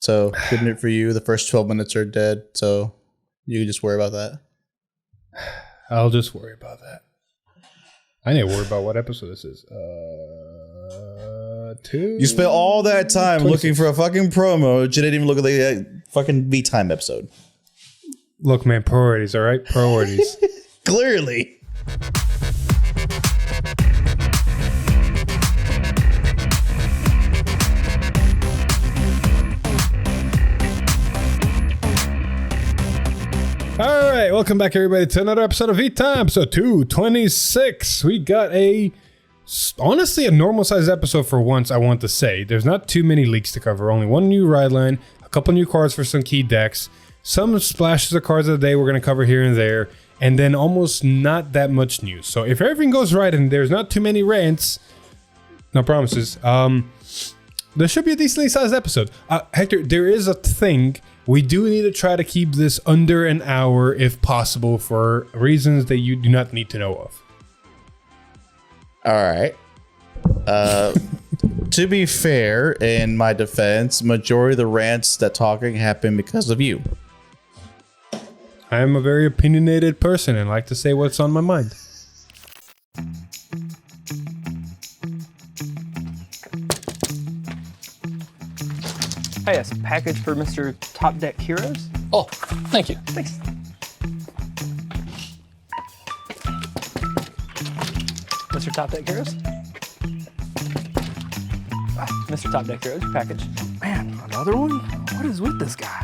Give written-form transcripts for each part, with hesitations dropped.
So good news for you. The first 12 minutes are dead. So you can just worry about that. I'll just worry about that. I need to worry about what episode this is. 2. You spent all that time 26. Looking for a fucking promo. You didn't even look at the fucking V-Time episode. Look, man, priorities, all right? Priorities. Clearly. All right, welcome back, everybody, to another episode of V-Time, so 226. We got honestly a normal-sized episode for once, I want to say. There's not too many leaks to cover, only one new ride line, a couple new cards for some key decks, some splashes of cards of the day we're going to cover here and there, and then almost not that much news. So if everything goes right and there's not too many rants, no promises, there should be a decently sized episode. Hector, there is a thing. We do need to try to keep this under an hour if possible for reasons that you do not need to know of. All right. To be fair, in my defense, majority of the rants that talking happen because of you. I am a very opinionated person and like to say what's on my mind. Hey, yes, package for Mr. Top Deck Heroes. Oh, thank you. Thanks. Mr. Top Deck Heroes. Mr. Top Deck Heroes, your package. Man, another one? What is with this guy?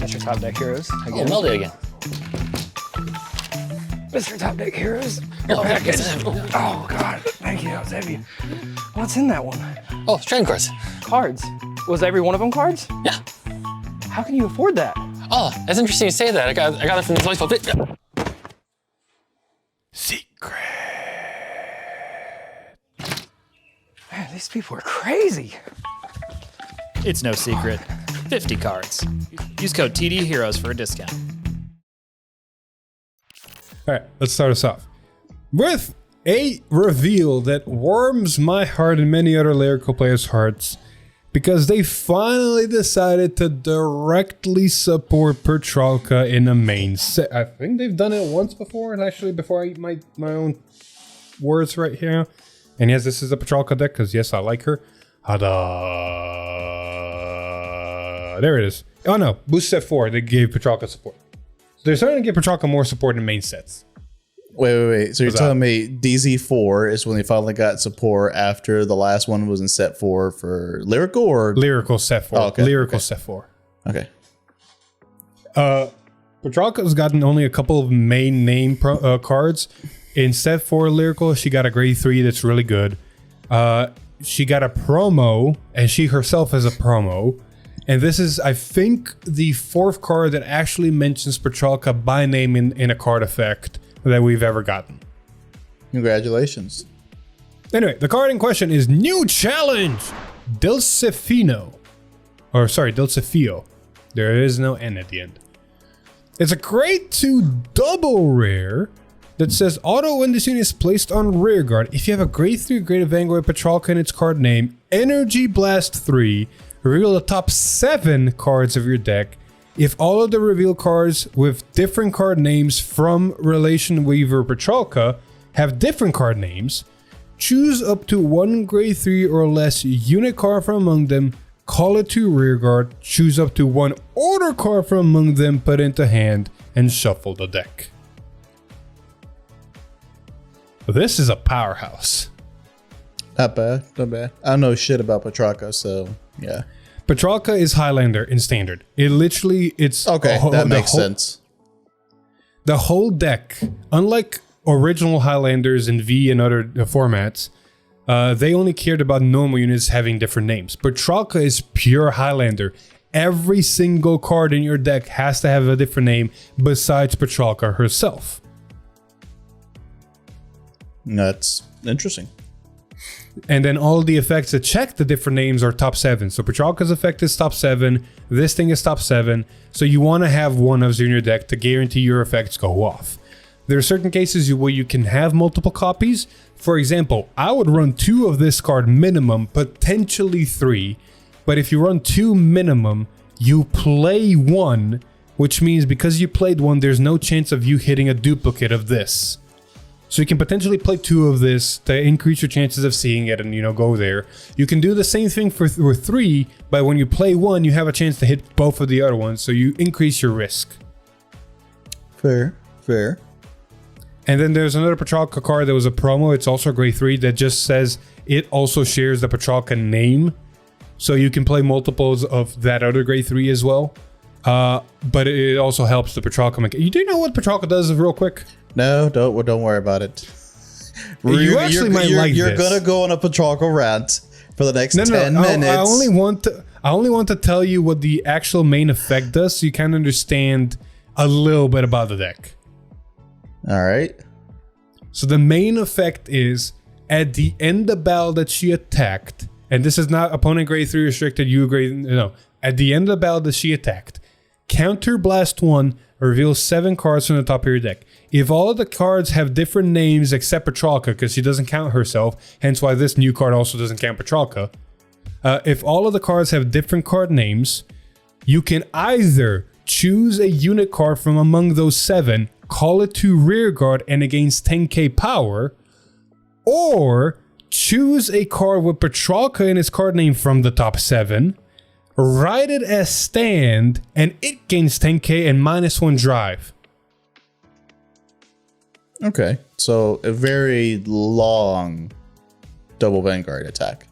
Mr. Top Deck Heroes. Again. Oh, Melody again. Mr. Top Deck Heroes, your package. Oh, God, thank you, that was heavy. What's in that one? Oh, trading cards. Cards? Was every one of them cards? Yeah. How can you afford that? Oh, that's interesting you say that. I got it from the baseball pit. Secret. Man, these people are crazy. It's no secret. 50 cards. Use code TDHeroes for a discount. All right, let's start us off with a reveal that warms my heart and many other lyrical players' hearts because they finally decided to directly support Petralka in the main set. I think they've done it once before, and actually before I eat my own words right here. And yes, this is a Petralka deck because yes, I like her. There it is. Oh no, boost set 4, they gave Petralka support. So they're starting to give Petralka more support in main sets. Wait. So you're telling me DZ4 is when they finally got support after the last one was in set 4 for Lyrical or? Lyrical set 4. Oh, okay. Lyrical set 4. Okay. Petralka's gotten only a couple of main name cards. In set 4 Lyrical, she got a grade 3 that's really good. She got a promo, and she herself has a promo. And this is, I think, the 4th card that actually mentions Petralka by name in a card effect that we've ever gotten. Congratulations. Anyway, the card in question is New Challenge Dulcefino. Or sorry, Dulcefio. There is no N at the end. It's a grade 2 double rare that says auto when this unit is placed on rear guard. If you have a grade 3 graded Vanguard Petralka in its card name, Energy Blast 3, reveal the top 7 cards of your deck. If all of the reveal cards with different card names from Relation Weaver Petralka have different card names, choose up to 1 grade 3 or less unit card from among them, call it to rear guard, choose up to 1 order card from among them, put into hand, and shuffle the deck. This is a powerhouse. Not bad. I don't know shit about Petralka, so yeah. Petralka is Highlander in standard. It's okay. That makes sense. The whole deck, unlike original Highlanders in V and other formats, they only cared about normal units having different names. Petralka is pure Highlander. Every single card in your deck has to have a different name besides Petralka herself. That's interesting. And then all the effects that check the different names are top 7. So Petralka's effect is top 7. This thing is top 7. So you want to have one of those in your deck to guarantee your effects go off. There are certain cases where you can have multiple copies. For example, I would run 2 of this card minimum, potentially 3. But if you run 2 minimum, you play 1, which means because you played 1, there's no chance of you hitting a duplicate of this. So you can potentially play 2 of this to increase your chances of seeing it and, go there. You can do the same thing for 3, but when you play 1, you have a chance to hit both of the other ones, so you increase your risk. Fair. And then there's another Petralka card that was a promo. It's also grade 3 that just says it also shares the Petralka name. So you can play multiples of that other grade 3 as well. But it also helps the Petralka. You do know what Petralka does real quick? No, don't worry about it. You actually might like this. You're gonna go on a Petralka rant for the next 10 minutes. I only want to tell you what the actual main effect does, so you can understand a little bit about the deck. All right. So the main effect is at the end of battle that she attacked, and this is not opponent grade 3 restricted, you grade, no. At the end of the battle that she attacked, counter blast 1, reveal 7 cards from the top of your deck. If all of the cards have different names except Petralka, because she doesn't count herself, hence why this new card also doesn't count Petralka. If all of the cards have different card names, you can either choose a unit card from among those 7, call it to rearguard and it gains 10k power, or choose a card with Petralka in its card name from the top 7, write it as stand, and it gains 10k and -1 drive. Okay, so a very long double Vanguard attack.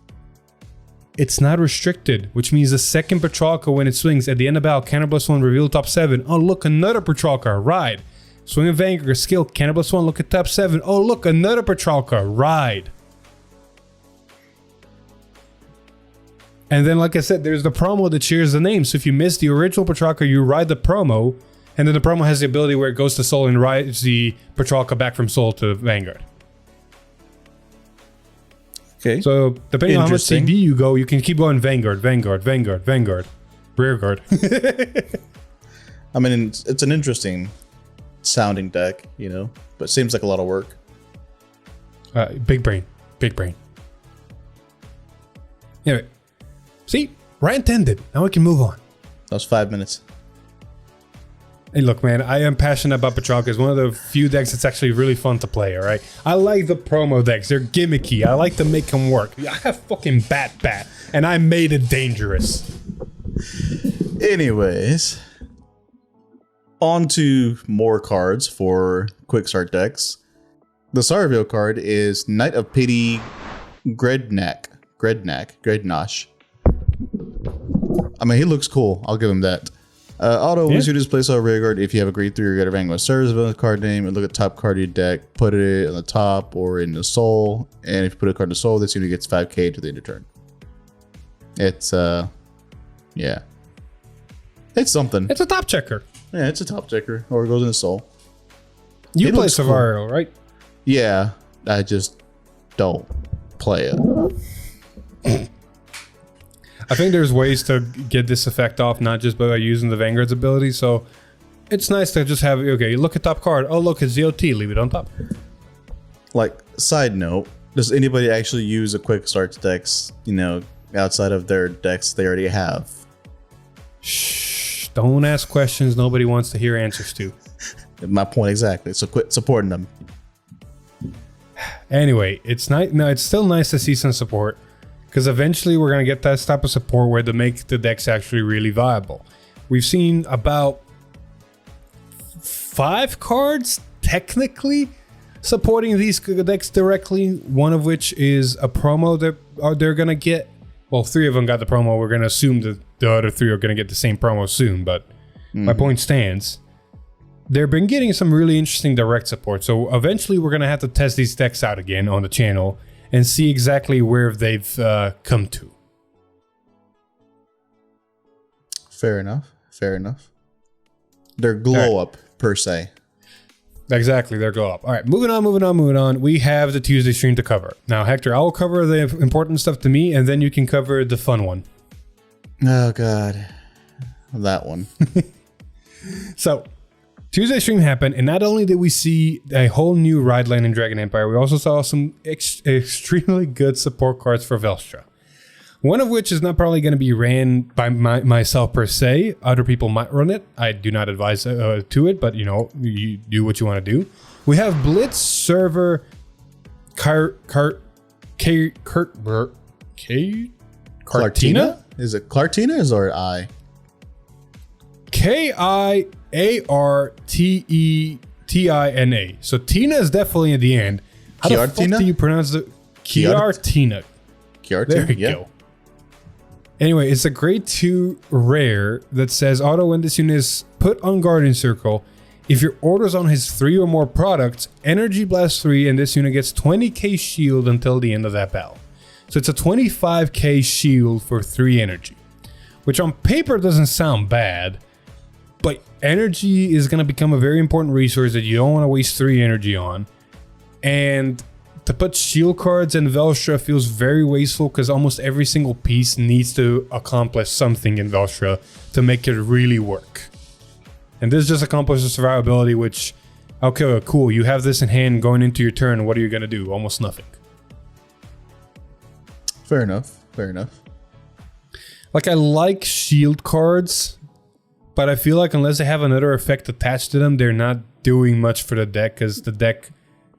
It's not restricted, which means the second Petralka, when it swings at the end of battle, counter +1, reveal top 7. Oh, look, another Petralka, ride. Swing a Vanguard, skill, counter +1, look at top 7. Oh, look, another Petralka, ride. And then, like I said, there's the promo that shares the name. So if you miss the original Petralka, you ride the promo, and then the promo has the ability where it goes to Soul and rides the Petralka back from Soul to Vanguard. Okay. So depending on how much CB you go, you can keep going Vanguard, Rearguard. I mean, it's an interesting sounding deck, but seems like a lot of work. Big brain. Anyway, see, rant ended. Now we can move on. That was 5 minutes. Hey, look, man, I am passionate about Petralka. It's one of the few decks that's actually really fun to play, all right? I like the promo decks. They're gimmicky. I like to make them work. I have fucking Bat, and I made it dangerous. Anyways, on to more cards for quick start decks. The Sarville card is Knight of Pity Grednash. I mean, he looks cool. I'll give him that. Once you displace a rearguard, if you have a grade 3 or get a Vanguard service villain card name, and look at top card of your deck, put it on the top or in the soul, and if you put a card in the soul, this unit gets 5k to the end of turn. It's yeah, it's something. It's a top checker. Yeah, it's a top checker, or it goes in the soul. You play Savario, right? Yeah, I just don't play it. I think there's ways to get this effect off, not just by using the Vanguard's ability. So it's nice to just have, okay, you look at top card. Oh, look, it's ZOT. Leave it on top. Like, side note, does anybody actually use a quick start decks, outside of their decks they already have? Shh, don't ask questions nobody wants to hear answers to. My point exactly. So quit supporting them. Anyway, it's nice. No, it's still nice to see some support. Because eventually we're going to get that type of support where to make the decks actually really viable. We've seen about 5 cards technically supporting these decks directly. One of which is a promo that they're going to get. Well, 3 of them got the promo. We're going to assume that the other 3 are going to get the same promo soon. But my point stands. They've been getting some really interesting direct support. So eventually we're going to have to test these decks out again on the channel and see exactly where they've come to. Fair enough. Their glow up, per se. Exactly, their glow up. All right, moving on. We have the Tuesday stream to cover. Now, Hector, I will cover the important stuff to me, and then you can cover the fun one. Oh, God. That one. So, Tuesday stream happened, and not only did we see a whole new ride land in Dragon Empire, we also saw some extremely good support cards for Velstra. One of which is not probably going to be ran by myself per se. Other people might run it. I do not advise to it, but you do what you want to do. We have Blitz server Cartina? Is it Clartina or I? Kiartetina. So Tina is definitely at the end. How the fuck do you pronounce it? Kiartina. There you go. Anyway, it's a grade 2 rare that says auto when this unit is put on guardian circle. If your order's on his 3 or more products, energy blast 3 and this unit gets 20k shield until the end of that battle. So it's a 25k shield for 3 energy, which on paper doesn't sound bad, but energy is going to become a very important resource that you don't want to waste 3 energy on. And to put shield cards in Velstra feels very wasteful because almost every single piece needs to accomplish something in Velstra to make it really work. And this just accomplishes survivability, which, okay, cool, you have this in hand going into your turn, what are you going to do? Almost nothing. Fair enough. Fair enough. Like, I like shield cards, but I feel like unless they have another effect attached to them, they're not doing much for the deck because the deck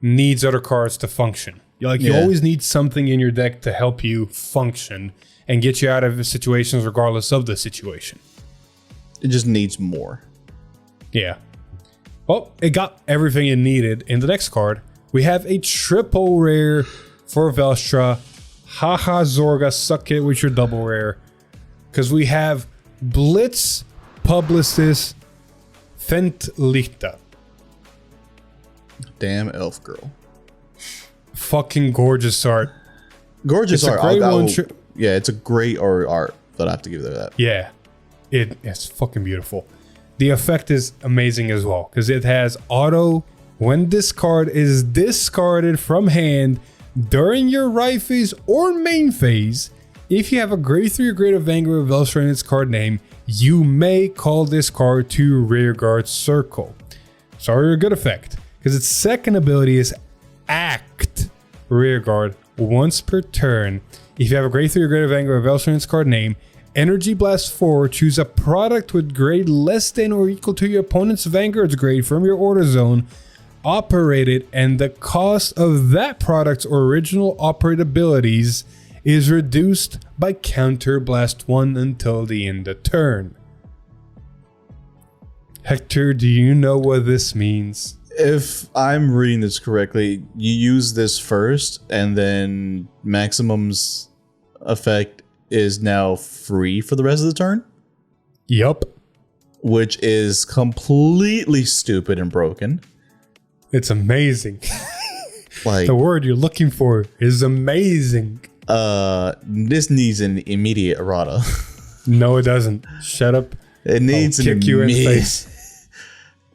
needs other cards to function. You always need something in your deck to help you function and get you out of situations regardless of the situation. It just needs more. Yeah. Well, it got everything it needed. In the next card, we have a triple rare for Velstra. Haha Zorga, suck it with your double rare. Because we have Blitz Publicist Fentlichta. Damn elf girl. Fucking gorgeous art. Gorgeous art. Yeah, it's a great art that I have to give that. Yeah. It's fucking beautiful. The effect is amazing as well because it has auto when this card is discarded from hand during your right phase or main phase. If you have a grade 3 or greater Vanguard of Velstra in its card name, you may call this card to rearguard circle. Sorry, a good effect. Because its second ability is Act Rearguard once per turn. If you have a grade 3 or greater Vanguard of Velstra in its card name, Energy Blast 4, choose a product with grade less than or equal to your opponent's Vanguard's grade from your order zone, operate it, and the cost of that product's original operate abilities is reduced by Counter Blast 1 until the end of turn. Hector, do you know what this means? If I'm reading this correctly, you use this first, and then Maximum's effect is now free for the rest of the turn? Yup. Which is completely stupid and broken. It's amazing. Like, the word you're looking for is amazing. This needs an immediate errata. No, it doesn't. Shut up. It needs I'll kick you in the face.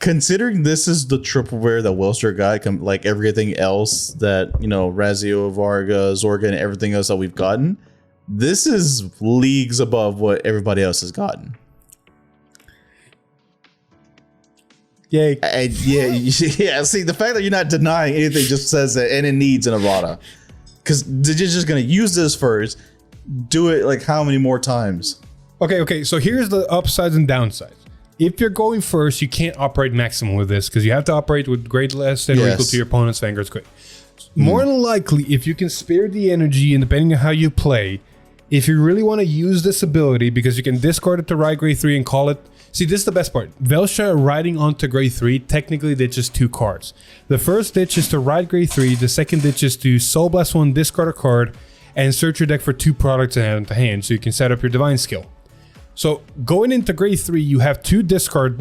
Considering this is the triple rare that Wellster got, like everything else that, Razio, Varga, Zorga, and everything else that we've gotten, this is leagues above what everybody else has gotten. Yay. And yeah. See, the fact that you're not denying anything just says that, and it needs an errata. Because they're just going to use this first, do it like how many more times? Okay, so here's the upsides and downsides. If you're going first, you can't operate maximum with this because you have to operate with grade less than or equal to your opponent's Vanguard's grade. More than likely, if you can spare the energy and depending on how you play, if you really want to use this ability because you can discard it to ride grade 3 and call it. See, this is the best part. Velstra riding onto grade 3 technically ditches 2 cards. The first ditch is to ride grade 3. The second ditch is to Soul Blast 1, discard a card, and search your deck for 2 products and add them to hand so you can set up your Divine skill. So going into grade 3, you have 2 discard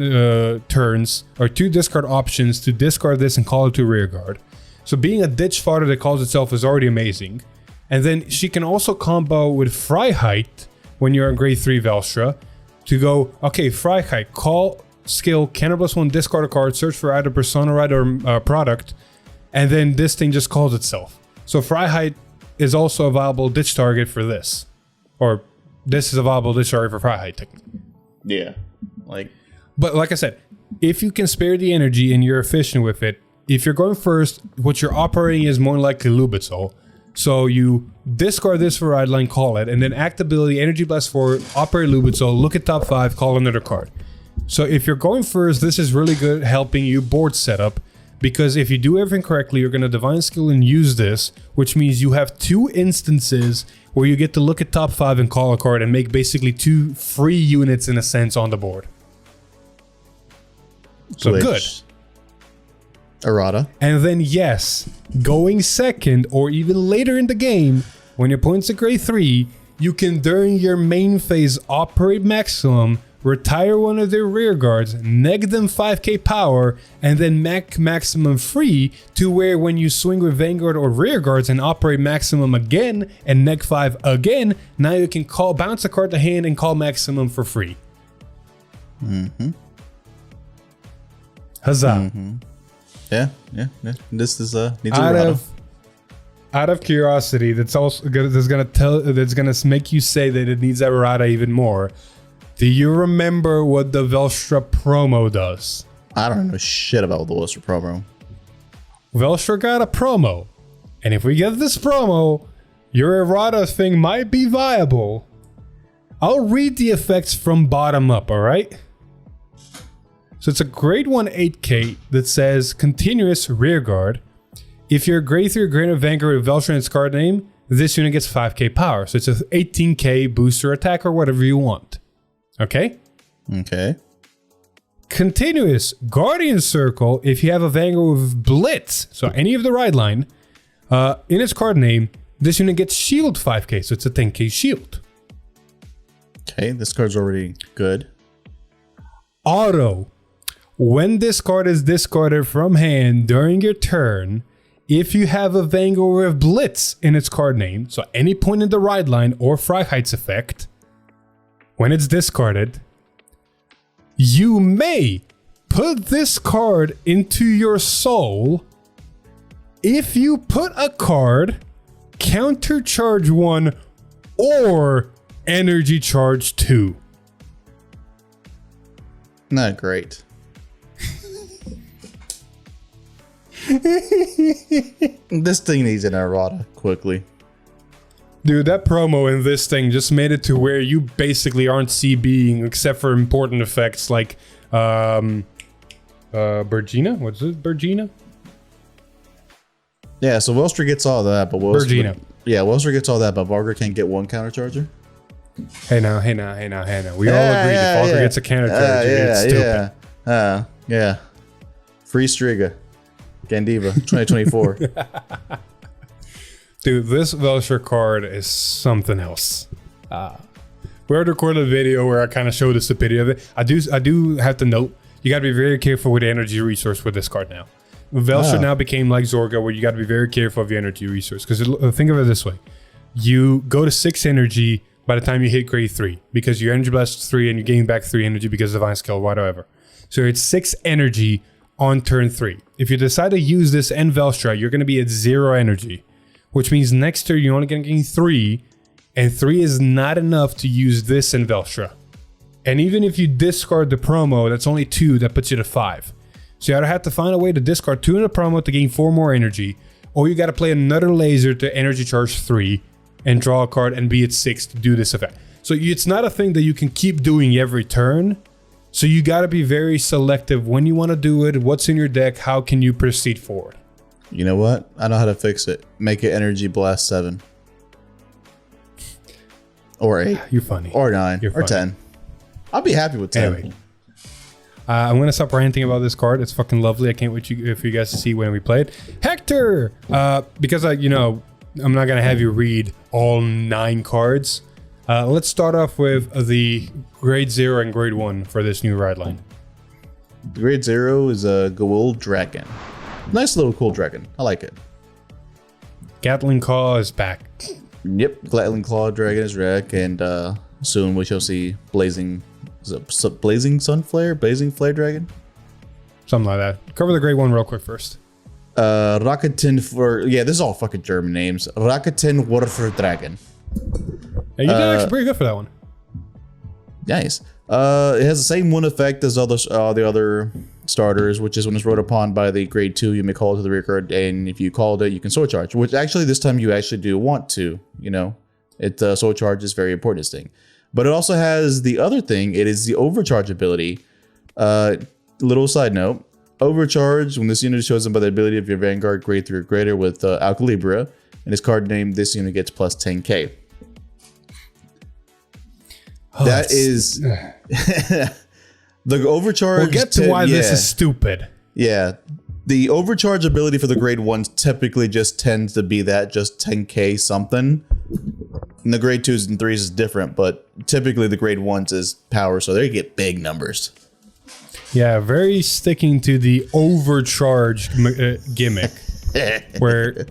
turns or 2 discard options to discard this and call it to rearguard. So being a ditch fodder that calls itself is already amazing. And then she can also combo with Freiheit when you're in grade 3 Velstra to go, okay, Freiheit, call skill, counter plus 1, discard a card, search for either persona right or product, and then this thing just calls itself. So Freiheit is also a viable ditch target for this. Or this is a viable ditch target for Freiheit technically. Yeah. But like I said, if you can spare the energy and you're efficient with it, if you're going first, what you're operating is more likely Lubitzel. So you discard this for Ride Line, call it, and then act ability, Energy Blast 4, operate Lubitzel, look at top 5, call another card. So if you're going first, this is really good helping you board setup, because if you do everything correctly, you're going to Divine Skill and use this, which means you have 2 instances where you get to look at top 5 and call a card and make basically 2 free units in a sense on the board. So good. Errata. And then yes, going second or even later in the game, when your opponent's at grade 3, you can during your main phase operate maximum, retire one of their rear guards, neg them 5k power, and then maximum free to where when you swing with Vanguard or rear guards and operate maximum again and neg 5 again, now you can bounce a card to hand and call maximum for free. Huzzah. Yeah. This is needs a errata. Out of curiosity, that's gonna make you say that it needs errata even more. Do you remember what the Velstra promo does? I don't know shit about the Velstra promo. Velstra got a promo, and if we get this promo, your errata thing might be viable. I'll read the effects from bottom up, alright? So it's a grade 1 8k that says continuous rear guard. If you're grade 3 or greater Vanguard with Velstra in its card name, this unit gets 5k power. So it's a 18k booster attack or whatever you want. Okay? Okay. Continuous Guardian Circle, if you have a Vanguard with Blitz, so any of the ride line, in its card name, this unit gets shield 5k, so it's a 10k shield. Okay, this card's already good. Auto. When this card is discarded from hand during your turn, if you have a Vanguard with Blitz in its card name, so any point in the ride line or Freiheits effect, when it's discarded, you may put this card into your soul if you put a card, counter charge 1 or energy charge 2. Not great. This thing needs an errata quickly. Dude, that promo in this thing just made it to where you basically aren't CBing except for important effects like Virgila? What's it? Virgila? Yeah, so Velstra gets all that, but Virgila. Yeah, Velstra gets all that, but Vargar can't get 1 countercharger. Hey now. We all agree if Valkyrie gets a countercharge, it's stupid. Yeah. Free Striga. Gandiva, 2024. Dude, this Velstra card is something else. We already recorded a video where I kind of showed the stupidity of it. I do have to note, you got to be very careful with the energy resource with this card now. Velstra now became like Zorga, where you got to be very careful of your energy resource. Because think of it this way. You go to 6 energy by the time you hit grade 3, because your energy blast is 3 and you gain back 3 energy because of Divine Skill, whatever. So it's 6 energy on turn 3. If you decide to use this and Velstra, you're going to be at 0 energy, which means next turn you're only going to gain 3, and 3 is not enough to use this and Velstra. And even if you discard the promo, that's only 2, that puts you to 5. So you either have to find a way to discard 2 in the promo to gain 4 more energy, or you got to play another laser to energy charge 3 and draw a card and be at 6 to do this effect. So it's not a thing that you can keep doing every turn. So you got to be very selective when you want to do it, what's in your deck, how can you proceed forward. You know what? I know how to fix it. Make it energy blast 7. Or 8. You're funny. Or 9. You're or funny. 10. I'll be happy with 10. Anyway. I'm going to stop ranting about this card. It's fucking lovely. I can't wait for you guys to see when we play it. Hector! Because, I'm not going to have you read all 9 cards. Let's start off with the grade 0 and grade 1 for this new ride line. Grade 0 is a Gould Dragon. Nice little cool dragon. I like it. Gatling Claw is back. Yep, Gatling Claw Dragon is back, and soon we shall see Blazing Sunflare? Blazing Flare Dragon? Something like that. Cover the grade 1 real quick first. Rakuten for... Yeah, this is all fucking German names. Rakuten Warfare Dragon. Yeah, you did actually pretty good for that one. Nice. It has the same 1 effect as the other starters, which is when it's rode upon by the grade 2, you may call it to the rear guard, and if you called it, you can soul charge, which actually this time you actually do want to, you know. Soul charge is very important this thing. But it also has the other thing, it is the overcharge ability. Little side note, overcharge, when this unit is chosen by the ability of your Vanguard grade 3 or greater with Equilibria, and its card name, this unit gets plus 10k. That is the overcharge. We'll get to why this is stupid. Yeah. The overcharge ability for the grade 1s typically just tends to be that, just 10k something. And the grade 2s and 3s is different, but typically the grade 1s is power, so they get big numbers. Yeah, very sticking to the overcharge gimmick. Where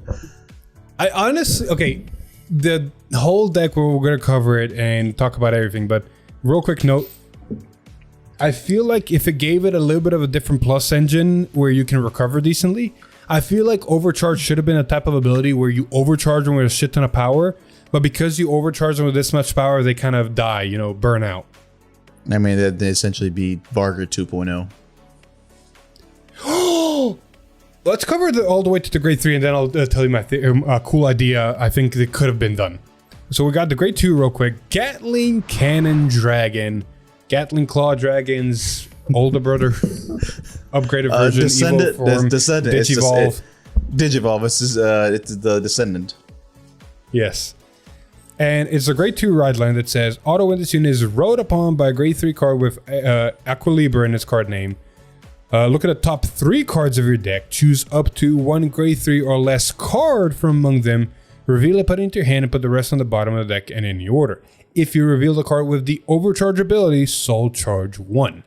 I honestly, okay, the whole deck where we're going to cover it and talk about everything, but real quick note, I feel like if it gave it a little bit of a different plus engine where you can recover decently, I feel like overcharge should have been a type of ability where you overcharge them with a shit ton of power, but because you overcharge them with this much power, they kind of die, you know, burn out. I mean, that'd essentially be Vanguard 2.0. Let's cover all the way to the grade 3, and then I'll tell you my cool idea I think that could have been done. So we got the grade 2 real quick. Gatling Cannon Dragon. Gatling Claw Dragon's older brother. Upgraded version. Descendant. Descendant. Digivolve. Digivolve. It's the Descendant. Yes. And it's a grade 2 ride line that says, auto when this unit is rode upon by a grade 3 card with Equilibria in its card name. Look at the top 3 cards of your deck. Choose up to 1 grade 3 or less card from among them. Reveal it, put it into your hand, and put the rest on the bottom of the deck in any order. If you reveal the card with the overcharge ability, soul charge 1.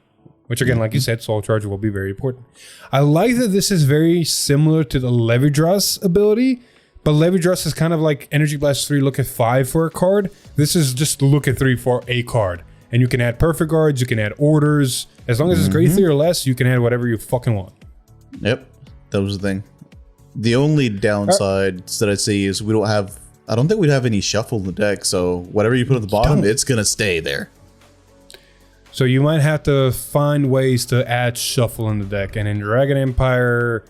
Which again, like you said, soul charge will be very important. I like that this is very similar to the Levidras ability, but Levidras is kind of like Energy Blast 3, look at 5 for a card. This is just look at 3 for a card. And you can add perfect guards, you can add orders. As long as it's grade 3 or less, you can add whatever you fucking want. Yep, that was the thing. The only downsides that I see is we don't have, I don't think we'd have any shuffle in the deck, so whatever you put at the bottom, it's gonna stay there. So you might have to find ways to add shuffle in the deck. And in Dragon Empire,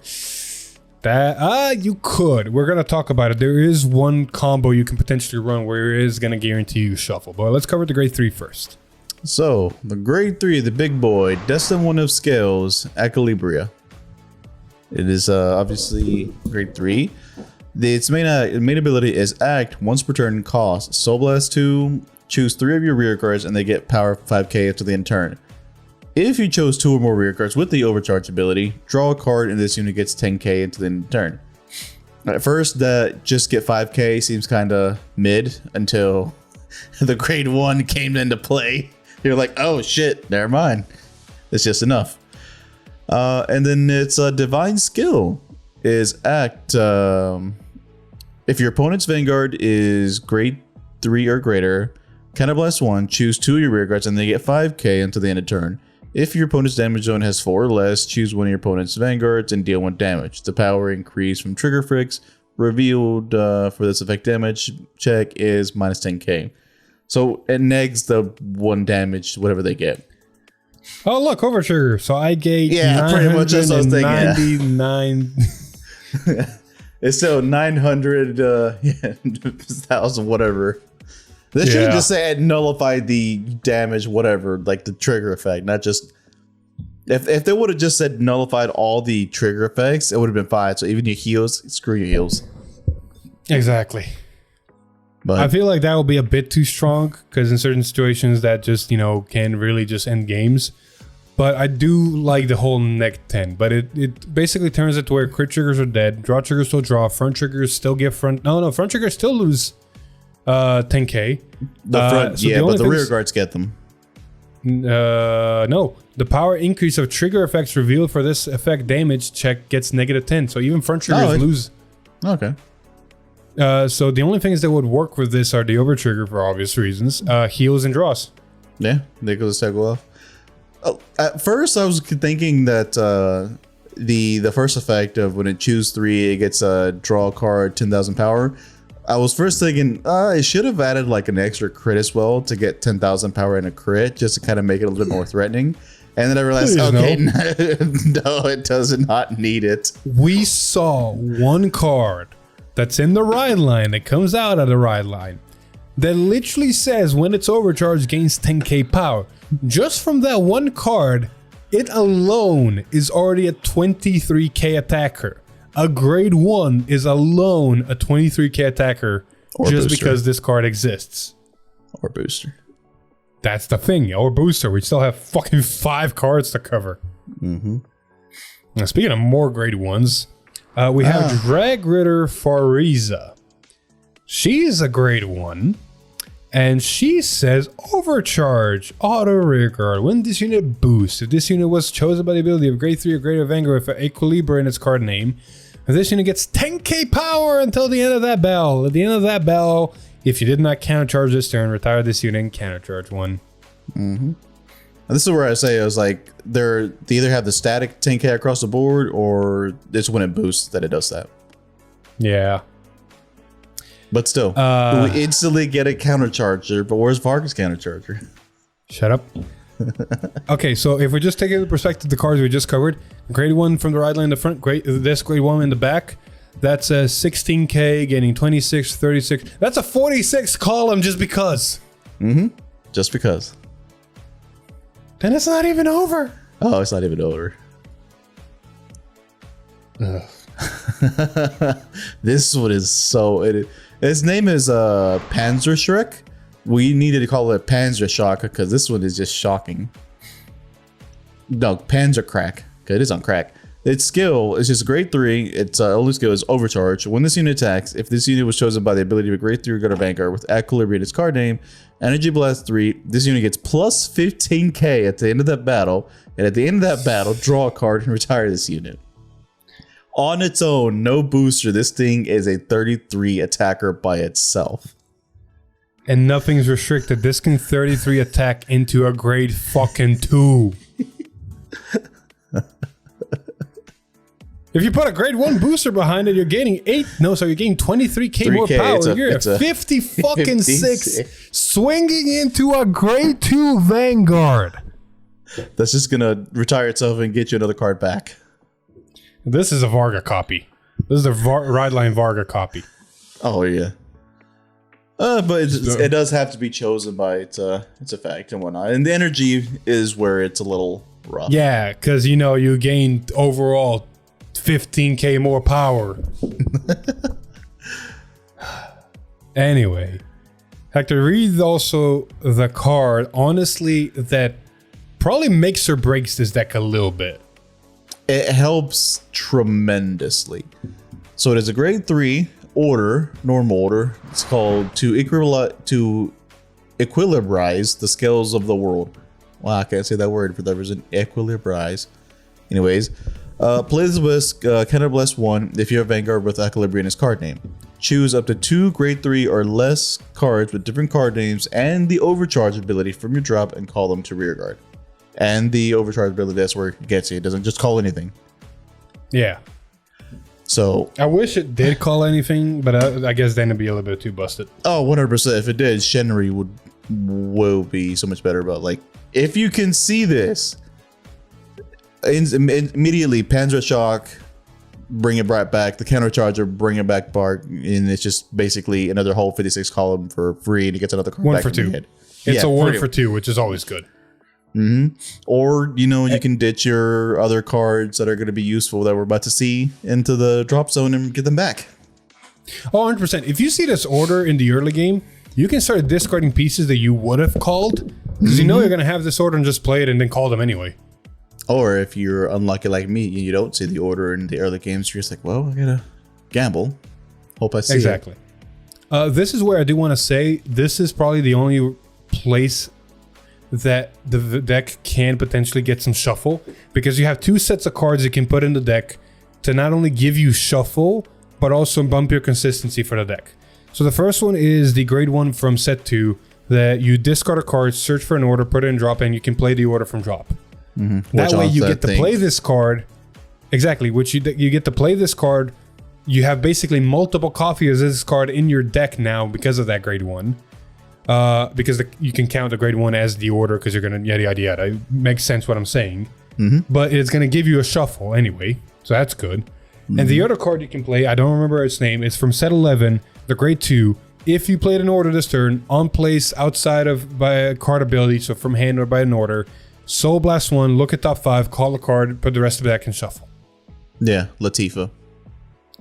that you could. We're gonna talk about it. There is one combo you can potentially run where it is gonna guarantee you shuffle. But let's cover the grade 3 first. So the grade 3, the big boy, Destined One of Scales, Equilibria. It is obviously grade 3. Its main ability is act once per turn, cost Soul Blast 2. Choose 3 of your rear guards and they get power 5k after the end turn. If you chose 2 or more rear guards with the overcharge ability, draw a card and this unit gets 10k into the end turn. At first, that just get 5k seems kind of mid until the grade 1 came into play. You're like, oh shit, never mind. It's just enough. And then its divine skill is act. If your opponent's Vanguard is grade 3 or greater, Counterblast 1, choose 2 of your rear guards and they get 5k until the end of turn. If your opponent's damage zone has 4 or less, choose one of your opponent's Vanguards and deal 1 damage. The power increase from trigger fricks revealed for this effect damage check is minus 10k. So it negs the 1 damage, whatever they get. Oh, look, overtrigger. So I get pretty much that's what I was thinking. 99. It's still 900,000, whatever. They should just say nullify the damage, whatever, like the trigger effect, not just. If they would have just said nullified all the trigger effects, it would have been fine. So even your heals, screw your heals. Exactly. But I feel like that will be a bit too strong because in certain situations that just, can really just end games. But I do like the whole neg 10. But it basically turns it to where crit triggers are dead, draw triggers still draw, front triggers still get front. No, front triggers still lose 10k. The front, so but the rear guards get them. No, the power increase of trigger effects revealed for this effect damage check gets negative 10. So even front triggers lose. Okay. So the only things that would work with this are the over trigger for obvious reasons, heals and draws. Yeah, they go to cycle off. At first, I was thinking that the first effect of when it choose 3, it gets a draw card 10,000 power. I was first thinking it should have added like an extra crit as well to get 10,000 power in a crit just to kind of make it a little bit more threatening. And then I realized, Please, okay, no, it does not need it. We saw one card that's in the ride line that comes out of the ride line that literally says when it's overcharged gains 10k power. Just from that one card, it alone is already a 23k attacker. A grade 1 is alone a 23k attacker Or just booster. because this card exists. Or booster. That's the thing. Or booster. We still have fucking 5 cards to cover. Mm-hmm. Now, speaking of more grade 1s, we have Drag Ritter Fariza. She's a grade 1. And she says, overcharge, auto rearguard. When this unit boosts, if this unit was chosen by the ability of grade 3 or greater Vanguard with Equilibria in its card name, this unit gets 10k power until the end of that bell. At the end of that bell, if you did not countercharge this turn, retire this unit and countercharge one. Mm-hmm. This is where I say, I was like, they either have the static 10k across the board, or it's when it boosts that it does that. Yeah. But still, we instantly get a countercharger. But where's Varga's countercharger? Shut up. Okay, so if we just take into perspective the cards we just covered, grade 1 from the ride line in the front, grade 1 in the back, that's a 16k, getting 26, 36. That's a 46 column just because. Mm-hmm. Just because. Then it's not even over. Oh, it's not even over. This one is so... His name is Panzer Shrek. We needed to call it Panzer Shock because this one is just shocking. No, Panzer Crack. Okay, it is on crack. Its skill is just grade 3. Its only skill is overcharge. When this unit attacks, if this unit was chosen by the ability of a grade 3 or greater Vanguard with Equilibria in its card name, Energy Blast 3, this unit gets plus 15k at the end of that battle. And at the end of that battle, draw a card and retire this unit. On its own, no booster, this thing is a 33 attacker by itself. And nothing's restricted. This can 33 attack into a grade fucking 2. If you put a grade 1 booster behind it, you're gaining you're gaining 23k more power. You're at 50 fucking 6 swinging into a grade 2 Vanguard. That's just gonna retire itself and get you another card back. This is a Varga copy. This is a ride line Varga copy. Oh yeah. But it does have to be chosen by its effect and whatnot. And the energy is where it's a little rough. Yeah, because you gain overall 15k more power. Anyway, Hector, read also the card, honestly, that probably makes or breaks this deck a little bit. It helps tremendously. So it is a grade 3 order, normal order. It's called to equilibrize the scales of the world. Wow, I can't say that word for that reason. Equilibrize. Anyways, plays with counterblast 1 if you have Vanguard with Equilibria in its card name. Choose up to 2 grade 3 or less cards with different card names and the overcharge ability from your drop and call them to rearguard. And the overcharge ability, that's where it gets you. It doesn't just call anything. Yeah. So I wish it did call anything, but I guess then it'd be a little bit too busted. Oh, 100%. If it did, Shenry will be so much better. But like, if you can see this, immediately Panzer Shock, bring it right back. The countercharger, bring it back, Bart, and it's just basically another whole 56 column for free, and he gets another card 1 back for from 2. head. It's a 1 for 2, which is always good. Mm-hmm. Or you can ditch your other cards that are going to be useful that we're about to see into the drop zone and get them back. Oh, 100%. If you see this order in the early game, you can start discarding pieces that you would have called because you're going to have this order and just play it and then call them anyway. Or if you're unlucky like me and you don't see the order in the early games, you're just like, well, I gotta gamble. Hope I see exactly. This is where I do want to say this is probably the only place that the deck can potentially get some shuffle, because you have 2 sets of cards you can put in the deck to not only give you shuffle, but also bump your consistency for the deck. So the first one is the grade 1 from set 2 that you discard a card, search for an order, put it in drop, and you can play the order from drop. Mm-hmm. That way you get to play this card. Exactly, which you get to play this card. You have basically multiple copies of this card in your deck now because of that grade 1. because you can count the grade 1 as the order because you're going to yada, yada, yada. It makes sense what I'm saying. But it's going to give you a shuffle anyway, so that's good. And the other card you can play, I don't remember its name, it's from set 11, the grade 2. If you played an order this turn, on place outside of by a card ability, so from hand or by an order, Soul Blast 1, look at top 5, call a card, put the rest of the deck in shuffle. Yeah, Latifa.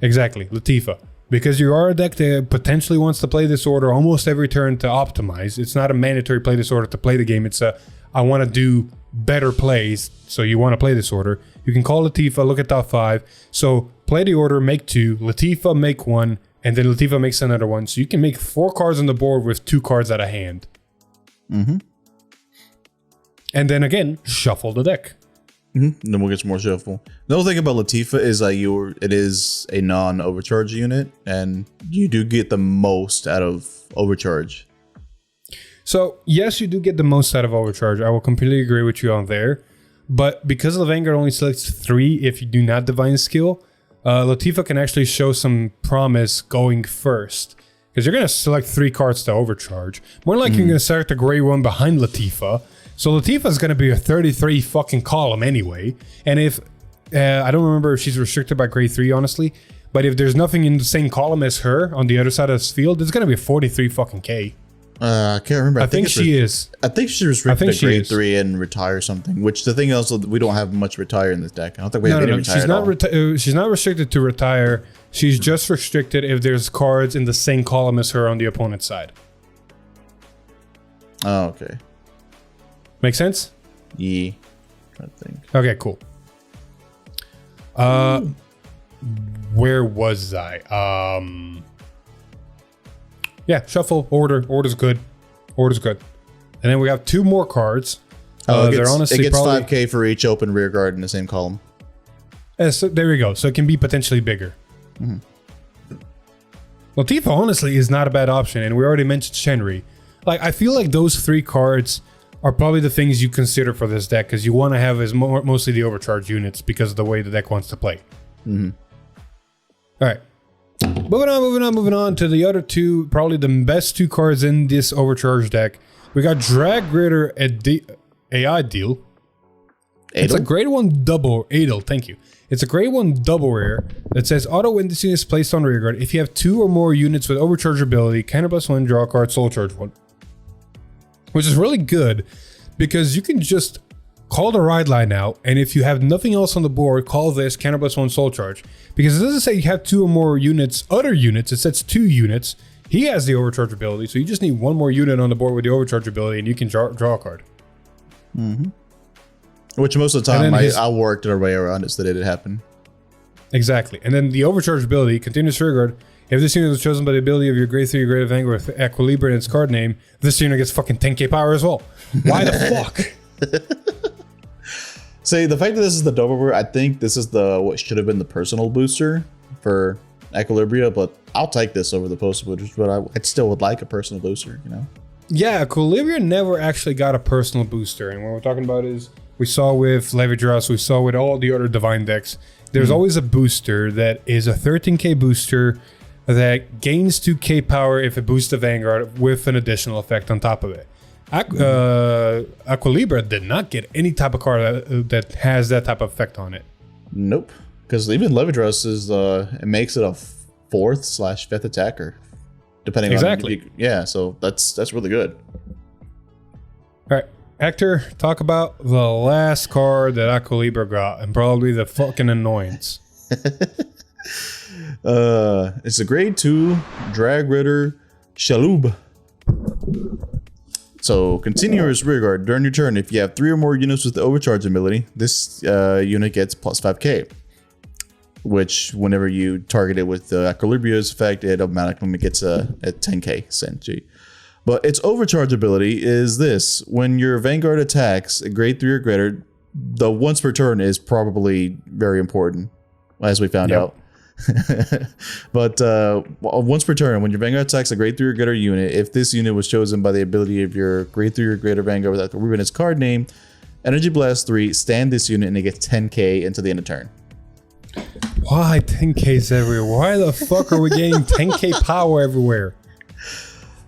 Exactly, Latifa. Because you are a deck that potentially wants to play this order almost every turn to optimize. It's not a mandatory play this order to play the game. It's a, I want to do better plays, so you want to play this order. You can call Latifa, look at top 5. So play the order, make 2, Latifa make 1, and then Latifa makes another 1. So you can make 4 cards on the board with 2 cards out of hand. And then again, shuffle the deck. Then we'll get some more shuffle. The whole thing about Latifa is that it is a non-overcharge unit, and you do get the most out of overcharge. So yes, you do get the most out of overcharge. I will completely agree with you on there. But because the Vanguard only selects 3 if you do not Divine Skill, Latifa can actually show some promise going first. Because you're going to select 3 cards to overcharge. More like you're going to select a gray one behind Latifa. So Latifa is going to be a 33 fucking column anyway. And if, I don't remember if she's restricted by grade 3, honestly. But if there's nothing in the same column as her on the other side of this field, it's going to be a 43 fucking K. I can't remember. I think she is. I think she's restricted to grade 3 and retire something. Which the thing is, we don't have much retire in this deck. I don't think we have any retire she's at not all. she's not restricted to retire. She's just restricted if there's cards in the same column as her on the opponent's side. Oh, okay. Make sense? Yeah. I think. Okay, cool. Where was I? Yeah, shuffle, order. Order's good. Order's good. And then we have 2 more cards. It they're honestly gets probably 5k for each open rear guard in the same column. So there we go. So it can be potentially bigger. Latifa honestly is not a bad option, and we already mentioned Shenri. Like, I feel like those 3 cards are probably the things you consider for this deck, because you want to have as mostly the overcharge units because of the way the deck wants to play. All right. Moving on to the other 2, probably the best 2 cards in this overcharge deck. We got Drag Ritter AI Deal. It's a grade 1 double, Adel, thank you. It's a grade 1 double rare that says auto when this unit is placed on rearguard. If you have 2 or more units with overcharge ability, counter +1, draw a card, soul charge 1. Which is really good because you can just call the ride line out, and if you have nothing else on the board, call this counter +1 soul charge. Because it doesn't say you have 2 or more units, other units, it says 2 units. He has the overcharge ability, so you just need 1 more unit on the board with the overcharge ability, and you can draw a card. Which most of the time I worked our way around it so that it happened. Exactly. And then the overcharge ability, continuous rearguard. If this unit was chosen by the ability of your grade 3 or grade of Vanguard with Equilibria in its card name, this unit gets fucking 10k power as well. Why the fuck? See, the fact that this is the double rare, I think this is what should have been the personal booster for Equilibria, but I'll take this over the postal booster, but I still would like a personal booster, you know? Yeah, Equilibria never actually got a personal booster, and what we're talking about is we saw with Levidras, we saw with all the other Divine decks, there's always a booster that is a 13k booster that gains 2k power if it boosts the Vanguard with an additional effect on top of it. Equilibria did not get any type of card that has that type of effect on it. Nope. Because even Levidras is, it makes it a 4th/5th attacker. Depending on... Yeah, so that's really good. Alright, Hector, talk about the last card that Equilibria got, and probably the fucking annoyance. It's a grade 2 Drag Ritter Shalub. So, continuous rearguard. During your turn, if you have 3 or more units with the overcharge ability, this unit gets plus 5k. Which, whenever you target it with the Equilibria's effect, it automatically gets a 10k essentially. But its overcharge ability is this. When your Vanguard attacks a grade 3 or greater, the once per turn is probably very important, as we found out. But once per turn, when your Vanguard attacks a grade 3 or greater unit, if this unit was chosen by the ability of your grade 3 or greater Vanguard with Equilibria in its card name, Energy Blast 3, stand this unit and it gets 10k into the end of turn. Why 10k's everywhere? Why the fuck are we getting 10k power everywhere?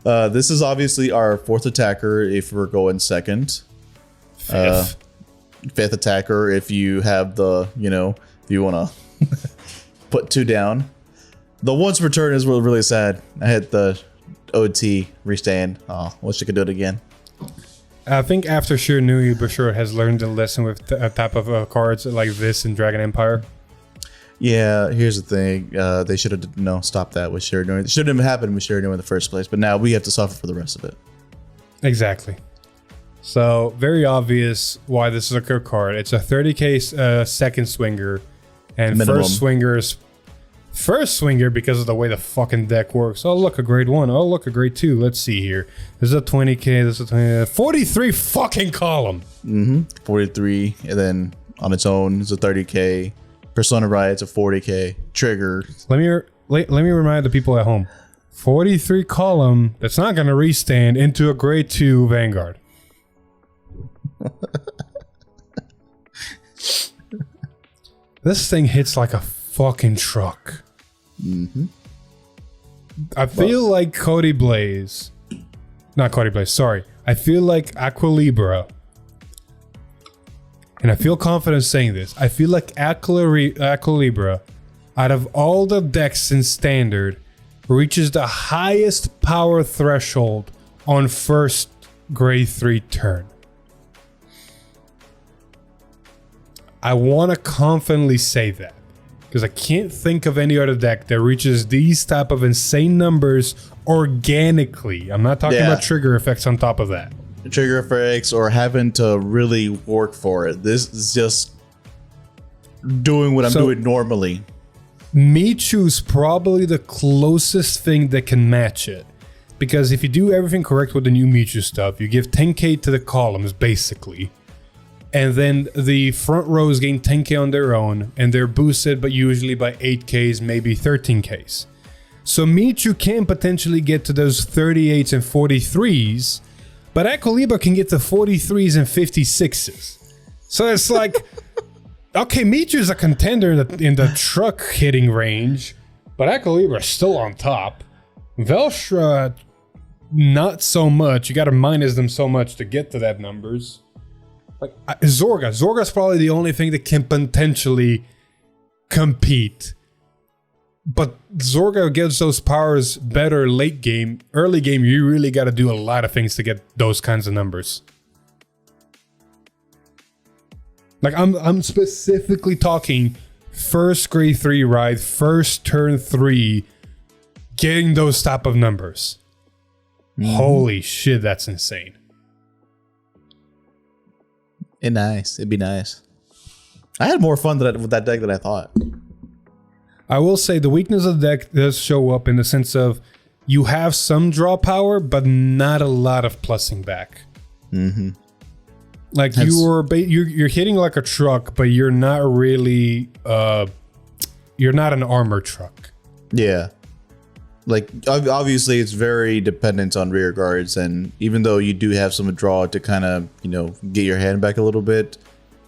This is obviously our 4th attacker if we're going 2nd. 5th. 5th attacker if you have the, if you want to put 2 down. The once return is really sad. I hit the OT restand. Oh, wish I could do it again. I think after Sure Nui Bashir has learned a lesson with a type of cards like this in Dragon Empire. Yeah, here's the thing. They should have stopped that with Sure Nui. It shouldn't have happened with Sure Nui in the first place, but now we have to suffer for the rest of it. Exactly. So, very obvious why this is a good card. It's a 30k second swinger, and Minimum. First swinger because of the way the fucking deck works. Oh, look, a grade 1. Oh, look, a grade 2. Let's see here. This is a 20k. This is a 20, 43 fucking column. 43, and then on its own, it's a 30k. Persona Riot's a 40k. Trigger. Let me remind the people at home. 43 column that's not going to restand into a grade 2 Vanguard. This thing hits like a fucking truck. I feel like Cody Blaze. Not Cody Blaze, sorry. I feel like Equilibria. And I feel confident saying this. I feel like Equilibria, out of all the decks in Standard, reaches the highest power threshold on first grade 3 turn. I want to confidently say that. Because I can't think of any other deck that reaches these type of insane numbers organically. I'm not talking about trigger effects on top of that. Trigger effects or having to really work for it. This is just doing what I'm doing normally. Michu's probably the closest thing that can match it. Because if you do everything correct with the new Michu stuff, you give 10k to the columns, basically. And then the front rows gain 10k on their own, and they're boosted, but usually by 8ks, maybe 13ks. So Michu can potentially get to those 38s and 43s, but Equilibria can get to 43s and 56s. So it's like, okay, Michu's a contender in the truck hitting range, but Equilibria is still on top. Velshra, not so much. You gotta minus them so much to get to that numbers. Like Zorga's probably the only thing that can potentially compete. But Zorga gets those powers better late game. Early game, you really got to do a lot of things to get those kinds of numbers. Like I'm specifically talking first grade 3 ride, first turn 3, getting those type of numbers. Holy shit, that's insane. It'd be nice. I had more fun with that deck than I thought. I will say the weakness of the deck does show up in the sense of you have some draw power, but not a lot of plussing back. Like you're hitting like a truck, but you're not really you're not an armor truck. Yeah. Like obviously it's very dependent on rear guards, and even though you do have some draw to kind of get your hand back a little bit,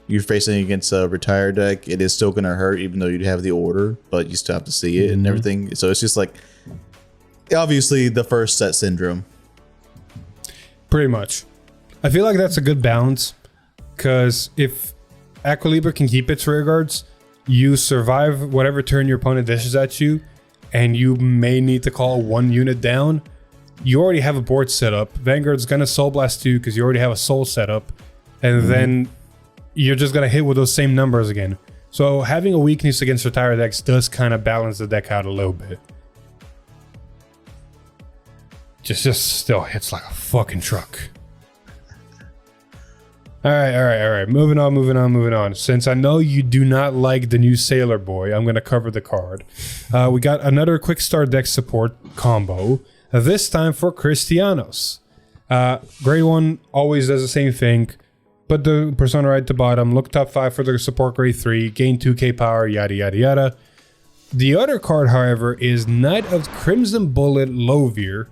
you're facing against a retired deck, it is still going to hurt even though you have the order, but you still have to see it and everything. So it's just like obviously the first set syndrome. Pretty much. I feel like that's a good balance, because if Equilibria can keep its rear guards, you survive whatever turn your opponent dishes at you, and you may need to call one unit down. You already have a board set up. Vanguard's gonna Soul Blast you because you already have a soul set up, and then you're just gonna hit with those same numbers again. So having a weakness against retired decks does kind of balance the deck out a little bit. Just still hits like a fucking truck. All right. Moving on. Since I know you do not like the new Sailor Boy, I'm going to cover the card. We got another quick start deck support combo, this time for Cristianos. Grade 1 always does the same thing. Put the persona right at the bottom, look top 5 for the support grade 3, gain 2k power, yada yada yada. The other card, however, is Knight of Crimson Bullet Lovir.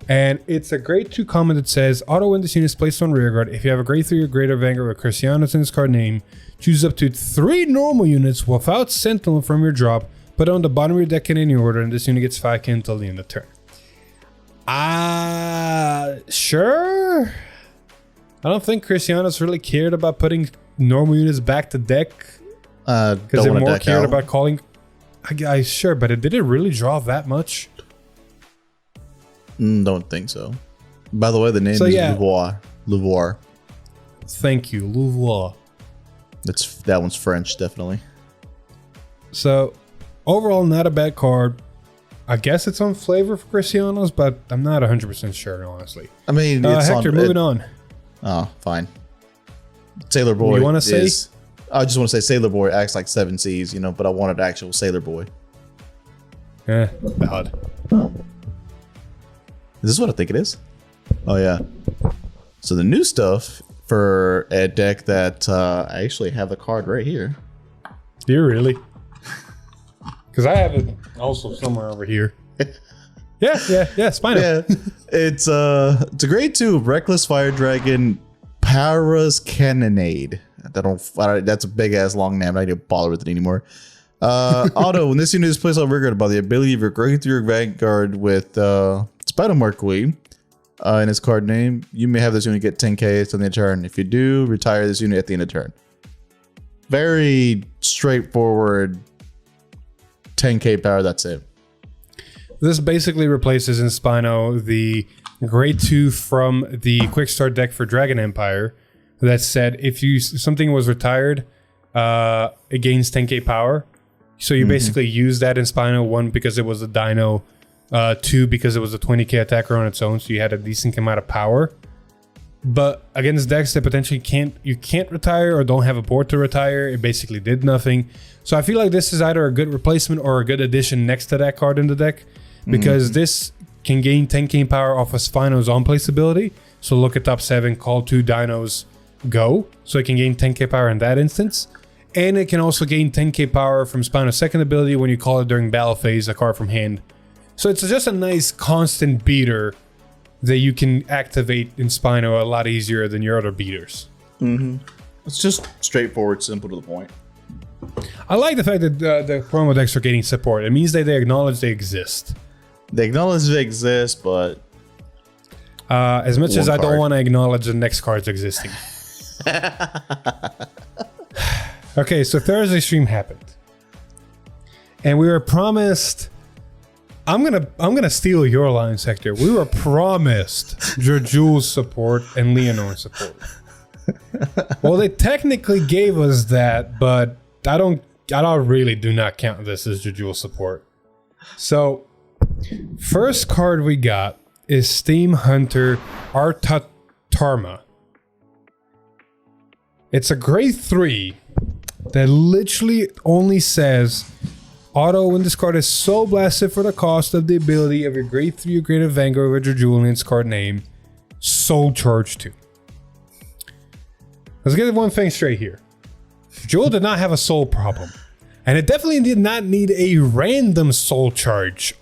And it's a grade 2 comment that says, auto when this unit is placed on rearguard. If you have a grade 3 or greater Vanguard with Cristianos in its card name, choose up to 3 normal units without Sentinel from your drop, put it on the bottom of your deck in any order, and this unit gets 5k until the end of the turn. Sure. I don't think Cristiano's really cared about putting normal units back to deck. Because they're more cared about calling. I sure, but did it really draw that much? Don't think so. By the way, the name is Louvois. Thank you, Louvois. That one's French, definitely. So, overall, not a bad card. I guess it's on flavor for Cristiano's, but I'm not 100% sure, honestly. I mean, it's Hector, moving on. Oh, fine. Sailor Boy. You want to say? I just want to say Sailor Boy acts like 7 Cs, but I wanted actual Sailor Boy. Bad. Is this what I think it is? Oh, yeah. So the new stuff for a deck that I actually have the card right here. Do you really? Because I have it also somewhere over here. Yeah, Spino. Yeah, it's a grade 2 Reckless Fire Dragon Para's Cannonade. That's a big ass long name. I don't need to bother with it anymore. Auto, when this unit is placed on Vanguard by the ability of your grade 3 Vanguard with Spider Marquee in its card name, you may have this unit get 10k on the turn. If you do, retire this unit at the end of turn. Very straightforward 10k power, that's it. This basically replaces in Spino the grade 2 from the quick start deck for Dragon Empire that said if something was retired, it gains 10k power. So you basically use that in Spino, 1 because it was a dino, 2 because it was a 20k attacker on its own, so you had a decent amount of power. But against decks that potentially can't retire or don't have a board to retire, it basically did nothing. So I feel like this is either a good replacement or a good addition next to that card in the deck, because this can gain 10k power off of Spino's on-place ability. So look at top 7, call 2 dinos, go. So it can gain 10k power in that instance. And it can also gain 10k power from Spino's second ability when you call it during battle phase, a card from hand. So it's just a nice constant beater that you can activate in Spino a lot easier than your other beaters. It's just straightforward, simple to the point. I like the fact that the promo decks are getting support. It means that they acknowledge they exist. They acknowledge they exist, but as much as I don't want to acknowledge the next cards existing. Okay, so Thursday stream happened, and we were promised. I'm gonna steal your line, Sector. We were promised Virgil's support and Leonor support. Well, they technically gave us that, but I really do not count this as Virgil's support. So, first card we got is Steam Hunter Artatarma. It's a grade 3 that literally only says auto when this card is so blasted for the cost of the ability of your grade 3 or greater Vanguard with your jewel in its card name, soul charge 2. Let's get one thing straight here. Jewel did not have a soul problem, and it definitely did not need a random soul charge.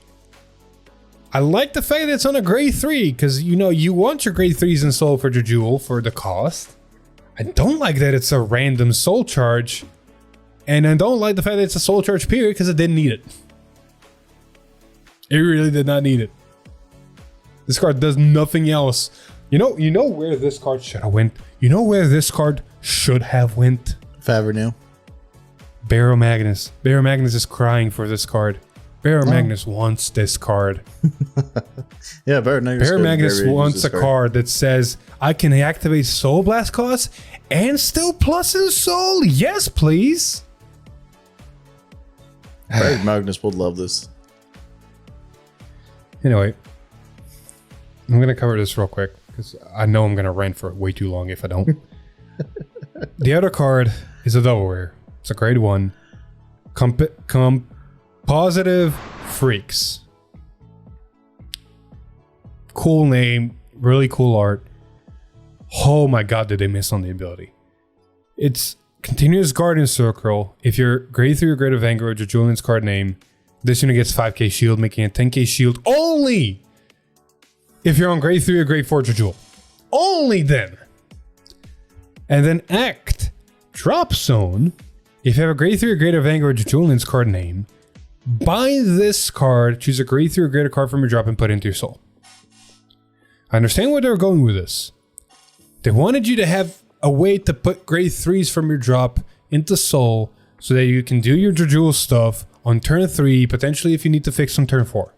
I like the fact that it's on a grade 3, because you want your grade 3s in soul for your jewel for the cost. I don't like that it's a random soul charge, and I don't like the fact that it's a soul charge period because it didn't need it. It really did not need it. This card does nothing else. You know where this card should have went? You know where this card should have went? Favernew. Barrow Magnus. Barrow Magnus is crying for this card. Barrow Magnus wants this card. Yeah, Barrow Magnus wants a card that says, I can activate Soul Blast costs and still plus in Soul. Yes, please. Barrow Magnus would love this. Anyway, I'm going to cover this real quick because I know I'm going to rant for way too long if I don't. The other card is a double rare. It's a grade 1. Positive Freaks. Cool name, really cool art. Oh my god, did they miss on the ability. It's Continuous Guardian Circle. If you're grade 3 or greater Vanguard, your Julian's card name, this unit gets 5k shield, making a 10k shield only if you're on grade 3 or grade 4 Jewel. Only then. And then Act Drop Zone. If you have a grade 3 or greater Vanguard Julian's card name, buy this card, choose a grade 3 or greater card from your drop and put it into your soul. I understand where they're going with this. They wanted you to have a way to put grade 3s from your drop into soul so that you can do your Virgila stuff on turn 3, potentially if you need to fix on turn 4.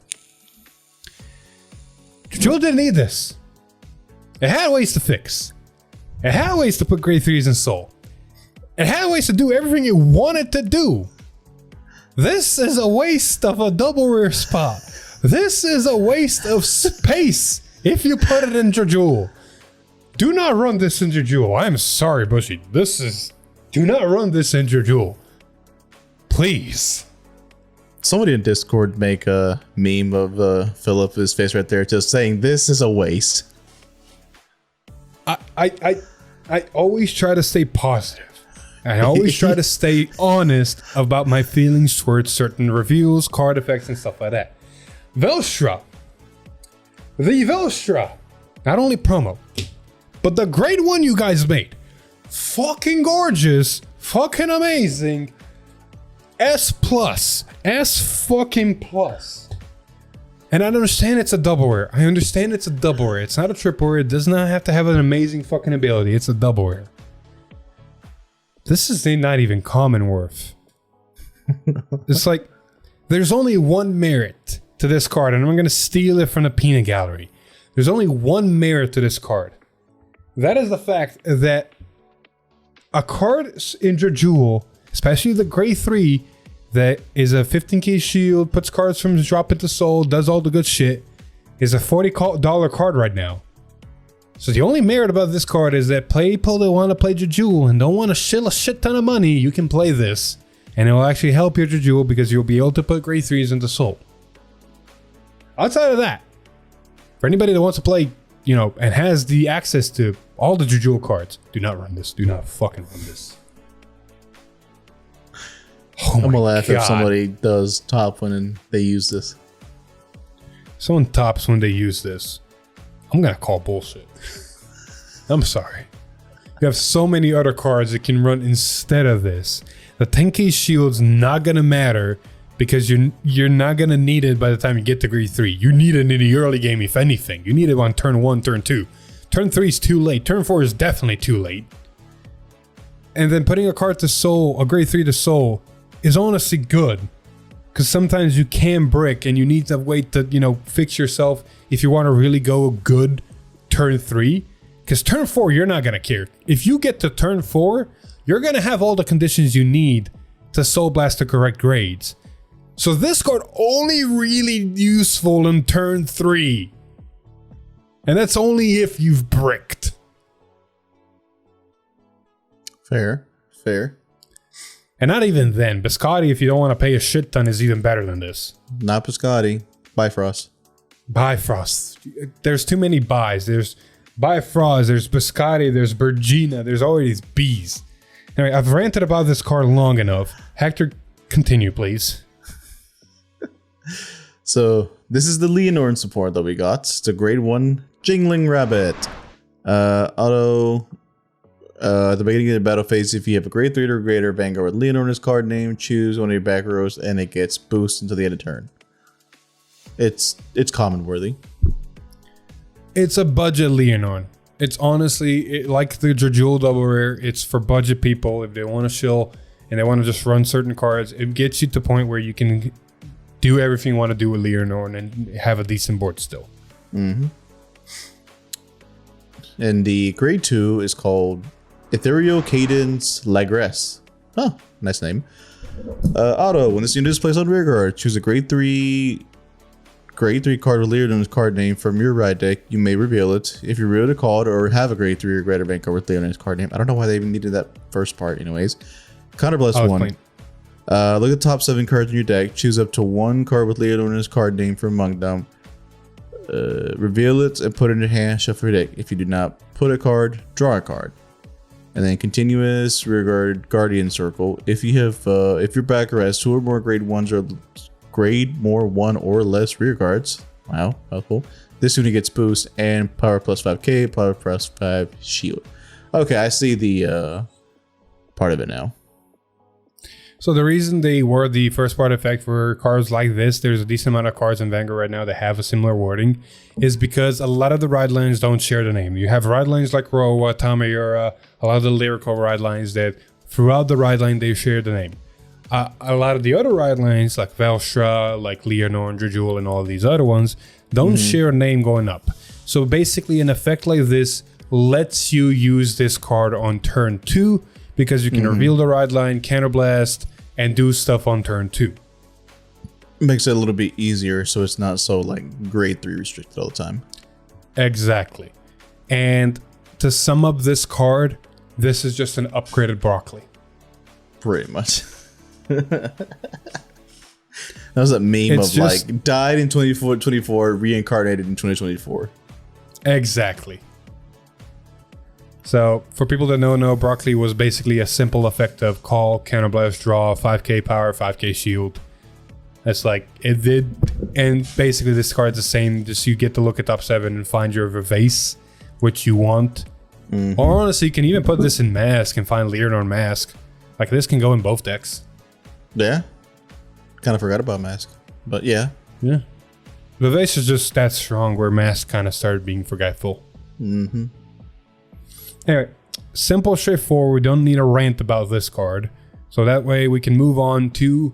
Virgila didn't need this. It had ways to fix. It had ways to put grade 3s in soul. It had ways to do everything it wanted to do. This is a waste of a double rare spot. This is a waste of space if you put it in Virgila. Do not run this in Virgila. I am sorry, Bushy. Do not run this in Virgila. Please. Somebody in Discord make a meme of Philip's face right there, just saying this is a waste. I always try to stay positive. I always try to stay honest about my feelings towards certain reviews, card effects, and stuff like that. Velstra. The Velstra. Not only promo, but the great one you guys made. Fucking gorgeous. Fucking amazing. S+. S fucking plus. And I understand it's a double rare. I understand it's a double rare. It's not a triple rare. It does not have to have an amazing fucking ability. It's a double rare. This is not even common worth. It's like, there's only one merit to this card, and I'm going to steal it from the peanut gallery. There's only one merit to this card. That is the fact that a card in Virgila, especially the grade 3, that is a 15k shield, puts cards from drop into soul, does all the good shit, is a $40 card right now. So the only merit about this card is that people that want to play Virgila and don't want to shill a shit ton of money, you can play this. And it will actually help your Virgila because you'll be able to put grade 3s into soul. Outside of that, for anybody that wants to play, you know, and has the access to all the Virgila cards, do not run this. Do not fucking run this. Oh I'm gonna laugh if somebody does top when they use this. Someone tops when they use this. I'm gonna call bullshit. I'm sorry. You have so many other cards that can run instead of this. The 10k shield's not gonna matter because you're not gonna need it by the time you get to grade 3. You need it in the early game, if anything. You need it on turn 1, turn 2. Turn 3 is too late. Turn 4 is definitely too late. And then putting a card to soul, a grade 3 to soul, is honestly good. Because sometimes you can brick and you need to wait to, you know, fix yourself if you want to really go good turn 3. Because turn 4, you're not going to care. If you get to turn 4, you're going to have all the conditions you need to soul blast the correct grades. So this card only really useful in turn 3. And that's only if you've bricked. Fair. And not even then. Biscotti, if you don't want to pay a shit ton, is even better than this. Not Biscotti. Bifrost. Bifrost. There's too many buys. There's Bifrost, there's Biscotti, there's Virgila, there's all these Bs. Anyway, I've ranted about this card long enough. Hector, continue, please. So, this is the Leonor support that we got. It's a grade 1 Jingling Rabbit. Auto... at the beginning of the battle phase, if you have a grade 3 or greater Vanguard with Leonor in his card name, choose one of your back rows and it gets boosted until the end of turn. It's common worthy. It's a budget Leonor. It's honestly, like the Virgila double rare, it's for budget people. If they want to shill and they want to just run certain cards, it gets you to the point where you can do everything you want to do with Leonor and have a decent board still. Mm-hmm. And the grade 2 is called Ethereal Cadence Lagress. Oh, nice name. Auto, when this unit is placed on rear guard, choose a grade 3 card with Leonar's card name from your right deck. You may reveal it. If you reveal the card or have a grade 3 or greater Vanguard with Leonar's card name. I don't know why they even needed that first part anyways. Counterblast 1. Look at the top 7 cards in your deck. Choose up to 1 card with Leonar's card name from among them. Reveal it and put it in your hand, shuffle your deck. If you do not put a card, draw a card. And then continuous rearguard guardian circle. If you have if your backer has 2 or more grade 1s or grade more 1 or less rear guards, wow, helpful. This unit gets boost and power plus 5k, power plus 5 shield. Okay, I see the part of it now. So the reason they were the first part effect for cards like this, there's a decent amount of cards in Vanguard right now that have a similar wording, is because a lot of the ride lines don't share the name. You have ride lines like Roa, Tamayura, a lot of the lyrical ride lines that throughout the ride line they share the name. A lot of the other ride lines like Velstra, like Leonor and Virgila and all of these other ones don't share a name going up. So basically an effect like this lets you use this card on turn 2 because you can reveal the ride line, counterblast, and do stuff on turn 2. Makes it a little bit easier so it's not so like grade 3 restricted all the time. Exactly. And to sum up this card, this is just an upgraded broccoli. Pretty much. That was a meme It's of just, like died in 2024, reincarnated in 2024. Exactly. So for people that don't know, broccoli was basically a simple effect of call, counterblast, draw, 5k power, 5k shield. That's like it did, and basically this card's the same. Just you get to look at top 7 and find your vase, which you want. Or honestly, you can even put this in mask and find Leonor mask. Like this can go in both decks. Yeah. Kind of forgot about mask, but yeah. Yeah. The vase is just that strong where mask kind of started being forgetful. Anyway, simple, straightforward. We don't need a rant about this card. So that way we can move on to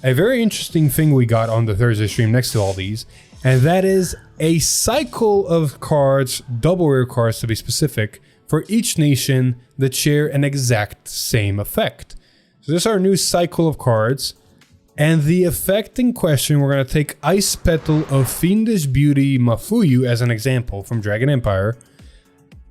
a very interesting thing we got on the Thursday stream next to all these. And that is a cycle of cards, double rare cards to be specific, for each nation that share an exact same effect. So this is our new cycle of cards. And the effect in question, we're going to take Ice Petal of Fiendish Beauty Mafuyu as an example from Dragon Empire.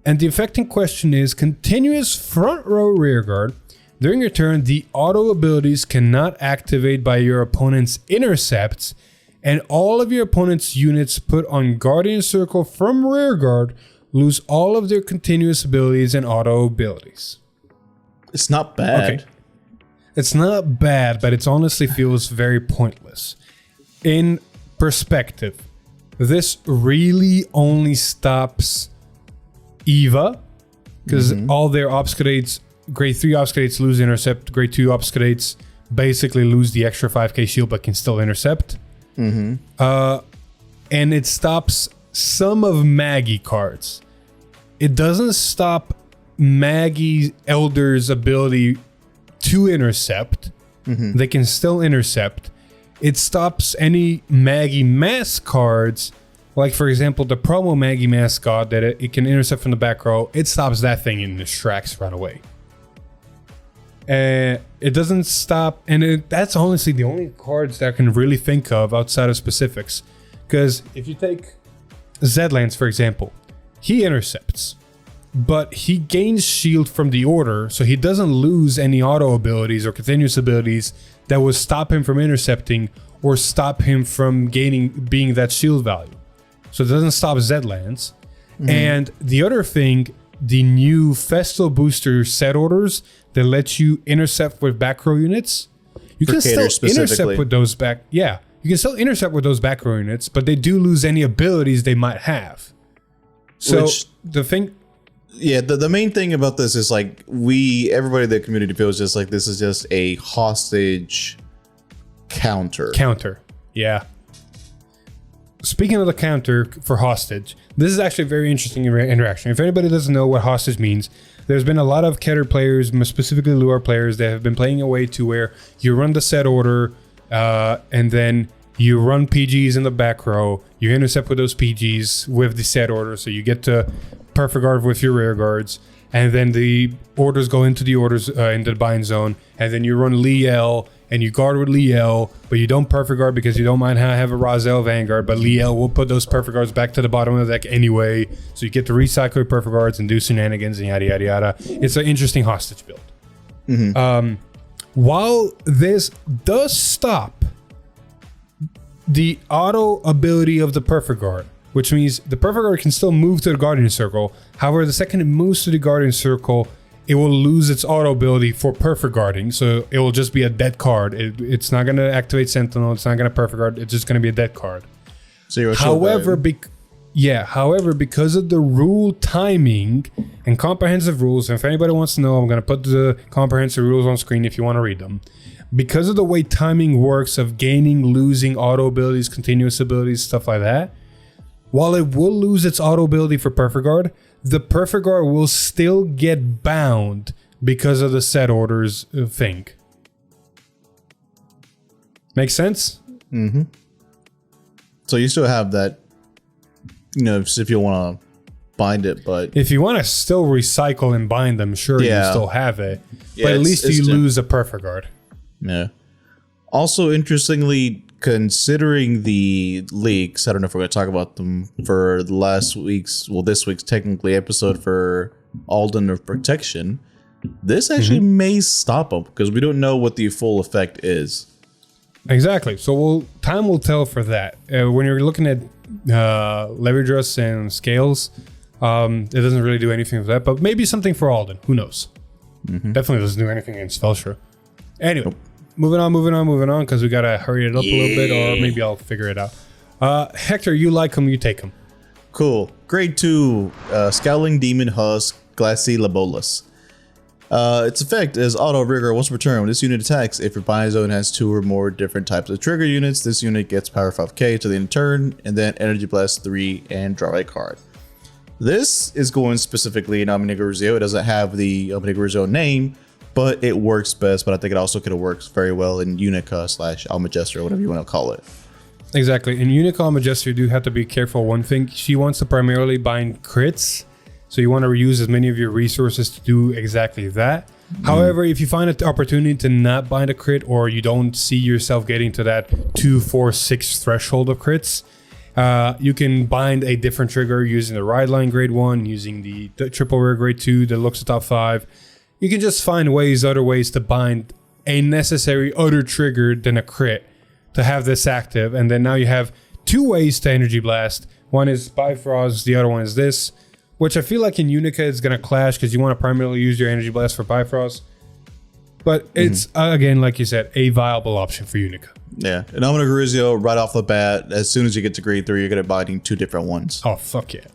And the effect in question is continuous front row rearguard. During your turn, the auto abilities cannot activate by your opponent's intercepts, and all of your opponent's units put on Guardian Circle from rearguard lose all of their continuous abilities and auto abilities. It's not bad. Okay. It's not bad, but it honestly feels very pointless. In perspective, this really only stops Eva, because all their obfuscates, grade 3 obfuscates lose intercept, grade 2 obfuscates basically lose the extra 5k shield but can still intercept. And it stops some of Maggie cards. It doesn't stop Maggie Elder's ability to intercept. They can still intercept. It stops any Maggie Mask cards, like for example the promo Maggie Mascot that it can intercept from the back row. It stops that thing in its tracks right away. It doesn't stop, and that's honestly the only cards that I can really think of outside of specifics. Because if you take Zedlands for example, he intercepts, but he gains shield from the order, so he doesn't lose any auto abilities or continuous abilities that would stop him from intercepting or stop him from being that shield value. So it doesn't stop Zedlands. And the other thing, the new Festo Booster set orders that let you intercept with back row units, you can still intercept with those back. Yeah, you can still intercept with those back row units, but they do lose any abilities they might have. So the thing. Yeah, the main thing about this is like everybody in the community feels just like this is just a hostage counter. Yeah. Speaking of the counter for hostage, this is actually a very interesting interaction. If anybody doesn't know what hostage means, there's been a lot of Keter players, specifically Lure players, that have been playing a way to where you run the set order and then you run PGs in the back row, you intercept with those PGs with the set order, so you get to perfect guard with your rear guards, and then the orders go into the orders into the bind zone, and then you run Liel and you guard with Liel, but you don't perfect guard because you don't mind have a Razel Vanguard, but Liel will put those perfect guards back to the bottom of the deck anyway, so you get to recycle your perfect guards and do shenanigans and yada yada yada. It's an interesting hostage build. While this does stop the auto ability of the perfect guard, which means the perfect guard can still move to the Guardian Circle. However, the second it moves to the Guardian Circle, it will lose its auto ability for perfect guarding. So it will just be a dead card. It's not going to activate Sentinel. It's not going to perfect guard. It's just going to be a dead card. However, because of the rule timing and comprehensive rules, and if anybody wants to know, I'm going to put the comprehensive rules on screen if you want to read them. because of the way timing works of gaining, losing auto abilities, continuous abilities, stuff like that, while it will lose its auto ability for Perfect Guard, the Perfect Guard will still get bound because of the set orders thing. Make sense? Mm-hmm. So you still have that, you know, if you want to bind it, but if you want to still recycle and bind them, sure, you still have it. Yeah, but at least you lose a Perfect Guard. Yeah. Also, interestingly, considering the leaks, I don't know if we're going to talk about them for this week's technically episode for Alden of Protection, this actually may stop them because we don't know what the full effect is. Exactly. So time will tell for that. When you're looking at leverage and scales, it doesn't really do anything for that, but maybe something for Alden. Who knows? Definitely doesn't do anything against Felshire. Anyway, moving on, because we got to hurry it up a little bit, or maybe I'll figure it out. Hector, you like him, you take him. Cool. Grade 2, Scowling Demon Husk, Glassy Labolus. Its effect is auto rigor once per turn. When this unit attacks, if your bind zone has 2 or more different types of trigger units, this unit gets power 5k to the end of turn, and then energy blast 3 and draw a card. This is going specifically in Omniguruzio. It doesn't have the Omniguruzio name, but it works best. But I think it also could have worked very well in Unica / Almagestor, or whatever you want to call it. Exactly. In Unica Almagestor, you do have to be careful. One thing, she wants to primarily bind crits. So you want to reuse as many of your resources to do exactly that. However, if you find an opportunity to not bind a crit, or you don't see yourself getting to that 2, 4, 6 threshold of crits, you can bind a different trigger using the Ride Line grade 1, using the Triple Rare grade 2 that looks at top 5. You can just find other ways to bind a necessary other trigger than a crit to have this active. And then now you have 2 ways to Energy Blast. One is Bifrost, the other one is this. Which I feel like in Unica it's going to clash because you want to primarily use your Energy Blast for Bifrost. But it's, again, like you said, a viable option for Unica. Yeah. And Omniguruzio, right off the bat, as soon as you get to grade 3, you're going to binding 2 different ones. Oh, fuck yeah.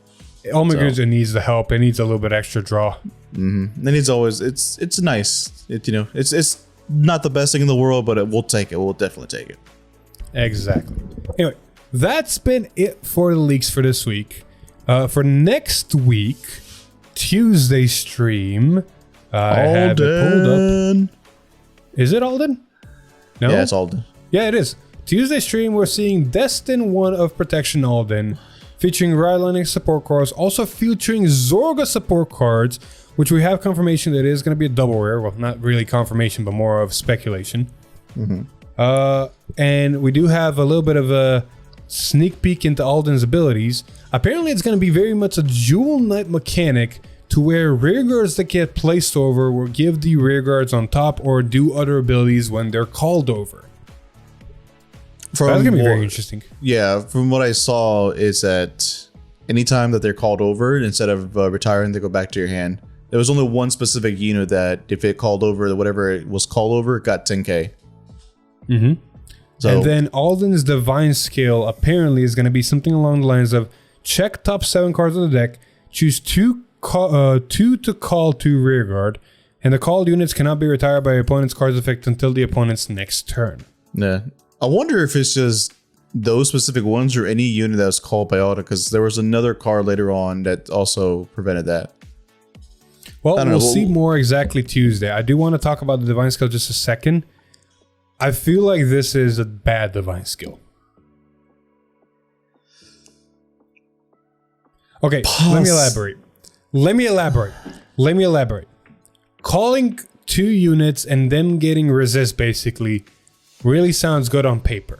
Omniguruzio needs the help. It needs a little bit extra draw. And it's always, it's nice. It's not the best thing in the world, but we'll take it. We'll definitely take it. Exactly. Anyway, that's been it for the leaks for this week. For next week, Tuesday stream, I have it pulled up. Is it Alden? No? Yeah, it's Alden. Yeah, it is. Tuesday stream, we're seeing Destin 1 of Protection Alden, featuring Rydlining support cards, also featuring Zorga support cards, which we have confirmation that it is going to be a double rare. Well, not really confirmation, but more of speculation. And we do have a little bit of a sneak peek into Alden's abilities. Apparently it's going to be very much a dual knight mechanic, to where rear guards that get placed over will give the rear guards on top or do other abilities when they're called over. That's going to be very interesting. Yeah, from what I saw is that anytime that they're called over, instead of retiring, they go back to your hand. There was only one specific unit that if it called over, whatever it was called over, got 10k. So, and then Alden's Divine Skill apparently is going to be something along the lines of check top 7 cards on the deck, choose 2 to call 2 rearguard, and the called units cannot be retired by your opponent's card's effect until the opponent's next turn. Yeah. I wonder if it's just those specific ones or any unit that was called by auto, because there was another card later on that also prevented that. Well, we'll see more exactly Tuesday. I do want to talk about the Divine Skill just a second. I feel like this is a bad Divine Skill. Okay, let me elaborate. Calling 2 units and them getting resist basically really sounds good on paper.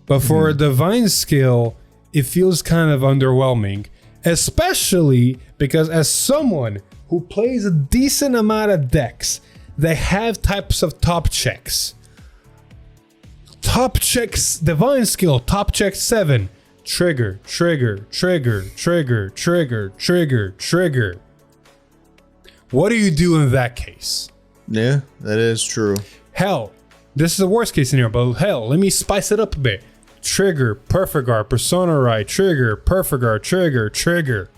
But for a Divine Skill, it feels kind of underwhelming. Especially because as someone who plays a decent amount of decks, they have types of top checks. Top checks, Divine Skill, top check 7. Trigger, trigger, trigger, trigger, trigger, trigger, trigger. What do you do in that case? Yeah, that is true. Hell, this is the worst case scenario, but hell, let me spice it up a bit. Trigger, Perfect Guard, Persona Right, trigger, Perfect Guard, trigger, trigger.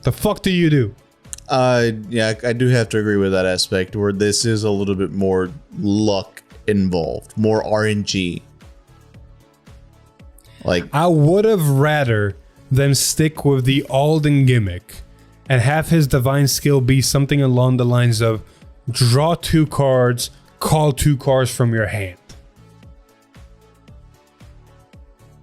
The fuck do you do? Yeah, I do have to agree with that aspect where this is a little bit more luck involved, more RNG. Like, I would have rather them stick with the Alden gimmick and have his divine skill be something along the lines of draw 2 cards, call 2 cards from your hand.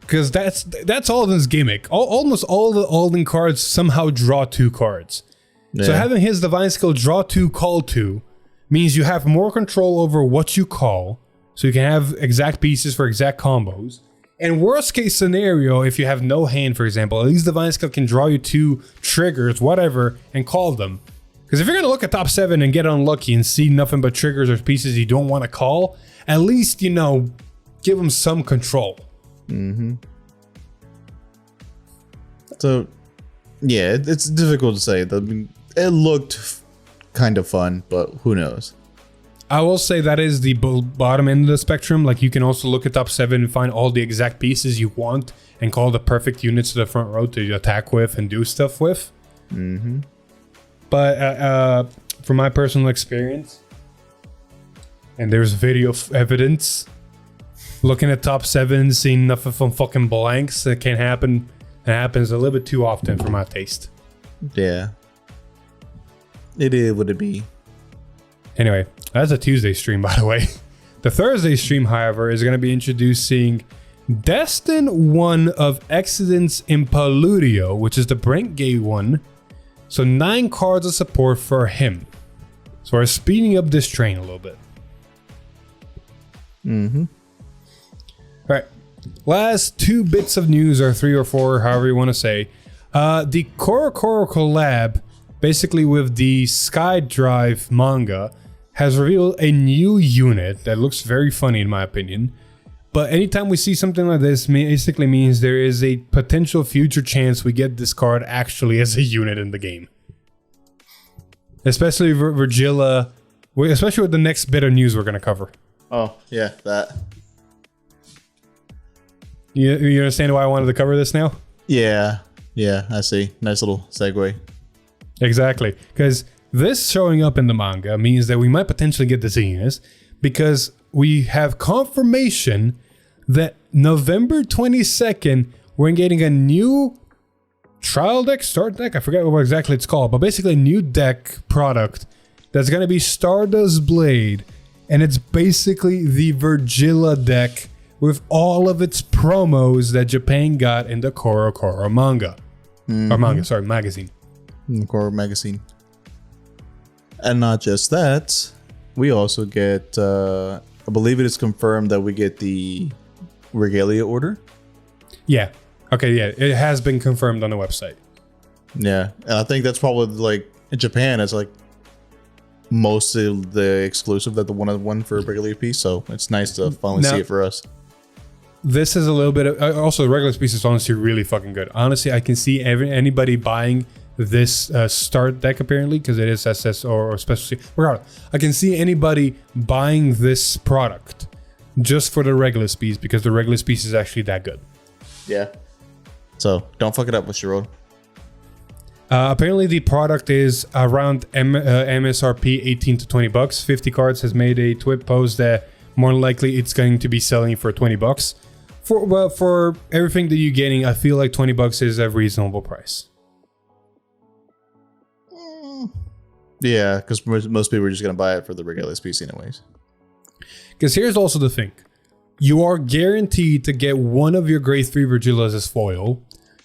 Because that's Alden's gimmick. Almost all the Alden cards somehow draw 2 cards. Yeah. So having his divine skill draw 2, call 2 means you have more control over what you call, so you can have exact pieces for exact combos. And worst case scenario, if you have no hand, for example, at least divine skill can draw you 2 triggers, whatever, and call them. Because if you're going to look at top 7 and get unlucky and see nothing but triggers or pieces you don't want to call, at least, you know, give them some control. Mm-hmm. So, yeah, it's difficult to say. I mean, it looked kind of fun, but who knows? I will say that is the bottom end of the spectrum. Like, you can also look at top 7 and find all the exact pieces you want and call the perfect units to the front row to attack with and do stuff with. Mm-hmm. But from my personal experience, and there's video evidence, looking at top 7, seeing nothing from fucking blanks, that can happen. It happens a little bit too often for my taste. Yeah. It is what it be. Anyway, that's a Tuesday stream, by the way. The Thursday stream, however, is going to be introducing Destin 1 of Excellence Impalludio, which is the Brent Gay one. So 9 cards of support for him. So we're speeding up this train a little bit. Mm-hmm. All right. Last 2 bits of news, or 3 or 4, however you want to say. The Koro collab, basically with the SkyDrive manga, has revealed a new unit that looks very funny in my opinion. But anytime we see something like this, basically means there is a potential future chance we get this card actually as a unit in the game. Especially Virgila, especially with the next bit of news we're going to cover. Oh, yeah, that. You understand why I wanted to cover this now? Yeah, I see. Nice little segue. Exactly, because this showing up in the manga means that we might potentially get the Xenos, because we have confirmation that November 22nd, we're getting a new trial deck, start deck, I forget what exactly it's called, but basically a new deck product that's going to be Stardust Blade, and it's basically the Virgila deck with all of its promos that Japan got in the Koro manga. Mm-hmm. Or manga, sorry, magazine. Koro magazine. And not just that, we also get, I believe it is confirmed that we get the Regalia order. Yeah. Okay, yeah, it has been confirmed on the website. Yeah, and I think that's probably, like, in Japan, it's like most of the exclusive that the one for a regular piece, so it's nice to finally see it for us. This is a little bit of, also the regular piece is honestly really fucking good. Honestly, I can see anybody buying this start deck apparently, because it is SS or special. Regardless, I can see anybody buying this product just for the regular piece, because the regular piece is actually that good. Yeah. So don't fuck it up with Shiro. Apparently the product is around MSRP 18 to 20 bucks. 50 Cards has made a tweet post that more than likely it's going to be selling for 20 bucks. For everything that you're getting, I feel like 20 bucks is a reasonable price. Yeah, because most people are just going to buy it for the regular piece anyways. Because here's also the thing. You are guaranteed to get one of your grade 3 Virgilas as foil.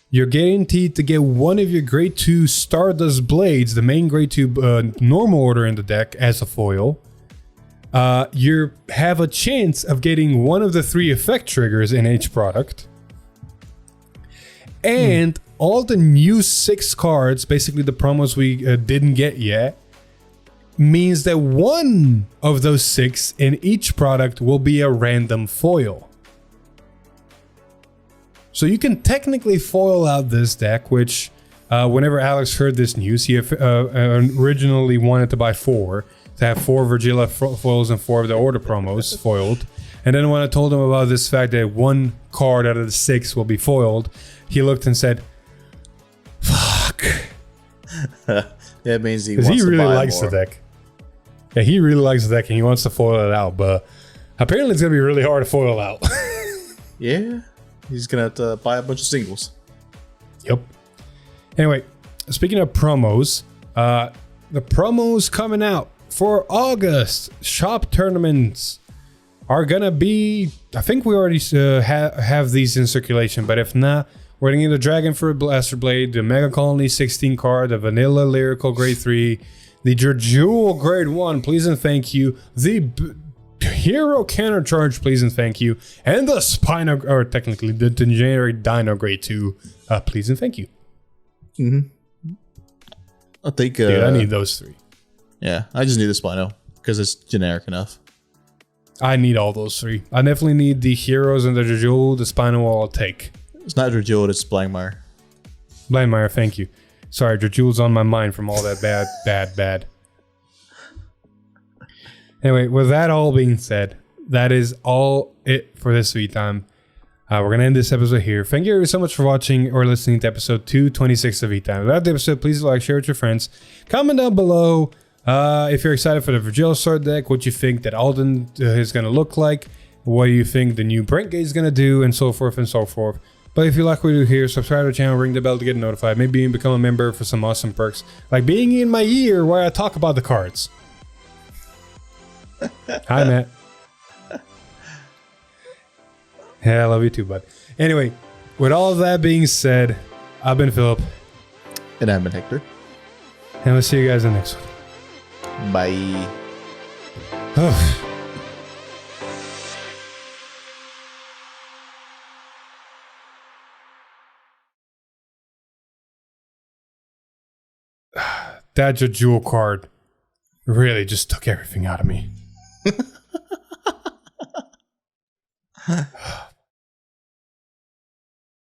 You're guaranteed to get one of your grade 2 Stardust Blades, the main grade 2 normal order in the deck, as a foil. You have a chance of getting one of the 3 effect triggers in each product. And all the new 6 cards, basically the promos we didn't get yet, means that one of those 6 in each product will be a random foil. So you can technically foil out this deck, which whenever Alex heard this news, he originally wanted to buy 4, to have 4 Virgila foils and 4 of the order promos foiled. And then when I told him about this fact that 1 card out of the 6 will be foiled, he looked and said, fuck. Yeah, it means he Because wants he to really buy likes more. the deck. Yeah, he really likes the deck and he wants to foil it out, but apparently it's going to be really hard to foil out. Yeah, he's gonna have to buy a bunch of singles. Yep. Anyway, speaking of promos, the promos coming out for August shop tournaments are gonna be. I think we already have these in circulation, but if not, we're gonna get the Dragon for a Blaster Blade, the Mega Colony 16 card, the Vanilla Lyrical Grade 3, the Virgila Grade 1, please and thank you, the Hero Counter Charge, please and thank you, and the Spino, or technically the Generic Dino Grade 2, please and thank you. I think. Dude, I need those 3. Yeah, I just need the Spino because it's generic enough. I need all those 3. I definitely need the Heroes and the Virgila, the Spino I'll take. It's not Virgila, it's Blankmeyer. Blankmeyer, thank you. Sorry, Virgila's on my mind from all that bad. Anyway, with that all being said, that is all it for this week time. We're going to end this episode here. Thank you so much for watching or listening to episode 226 of V-Time. If you liked the episode, please like, share with your friends. Comment down below if you're excited for the Virgila sword deck, what you think that Alden is going to look like, what do you think the new Brent Gate is going to do, and so forth and so forth. But if you like what we do here, subscribe to the channel, ring the bell to get notified, maybe even become a member for some awesome perks, like being in my ear where I talk about the cards. Hi, Matt. Yeah, I love you too, bud. Anyway, with all of that being said, I've been Philip. And I've been Hector. And we'll see you guys in the next one. Bye. That Virgila card really just took everything out of me.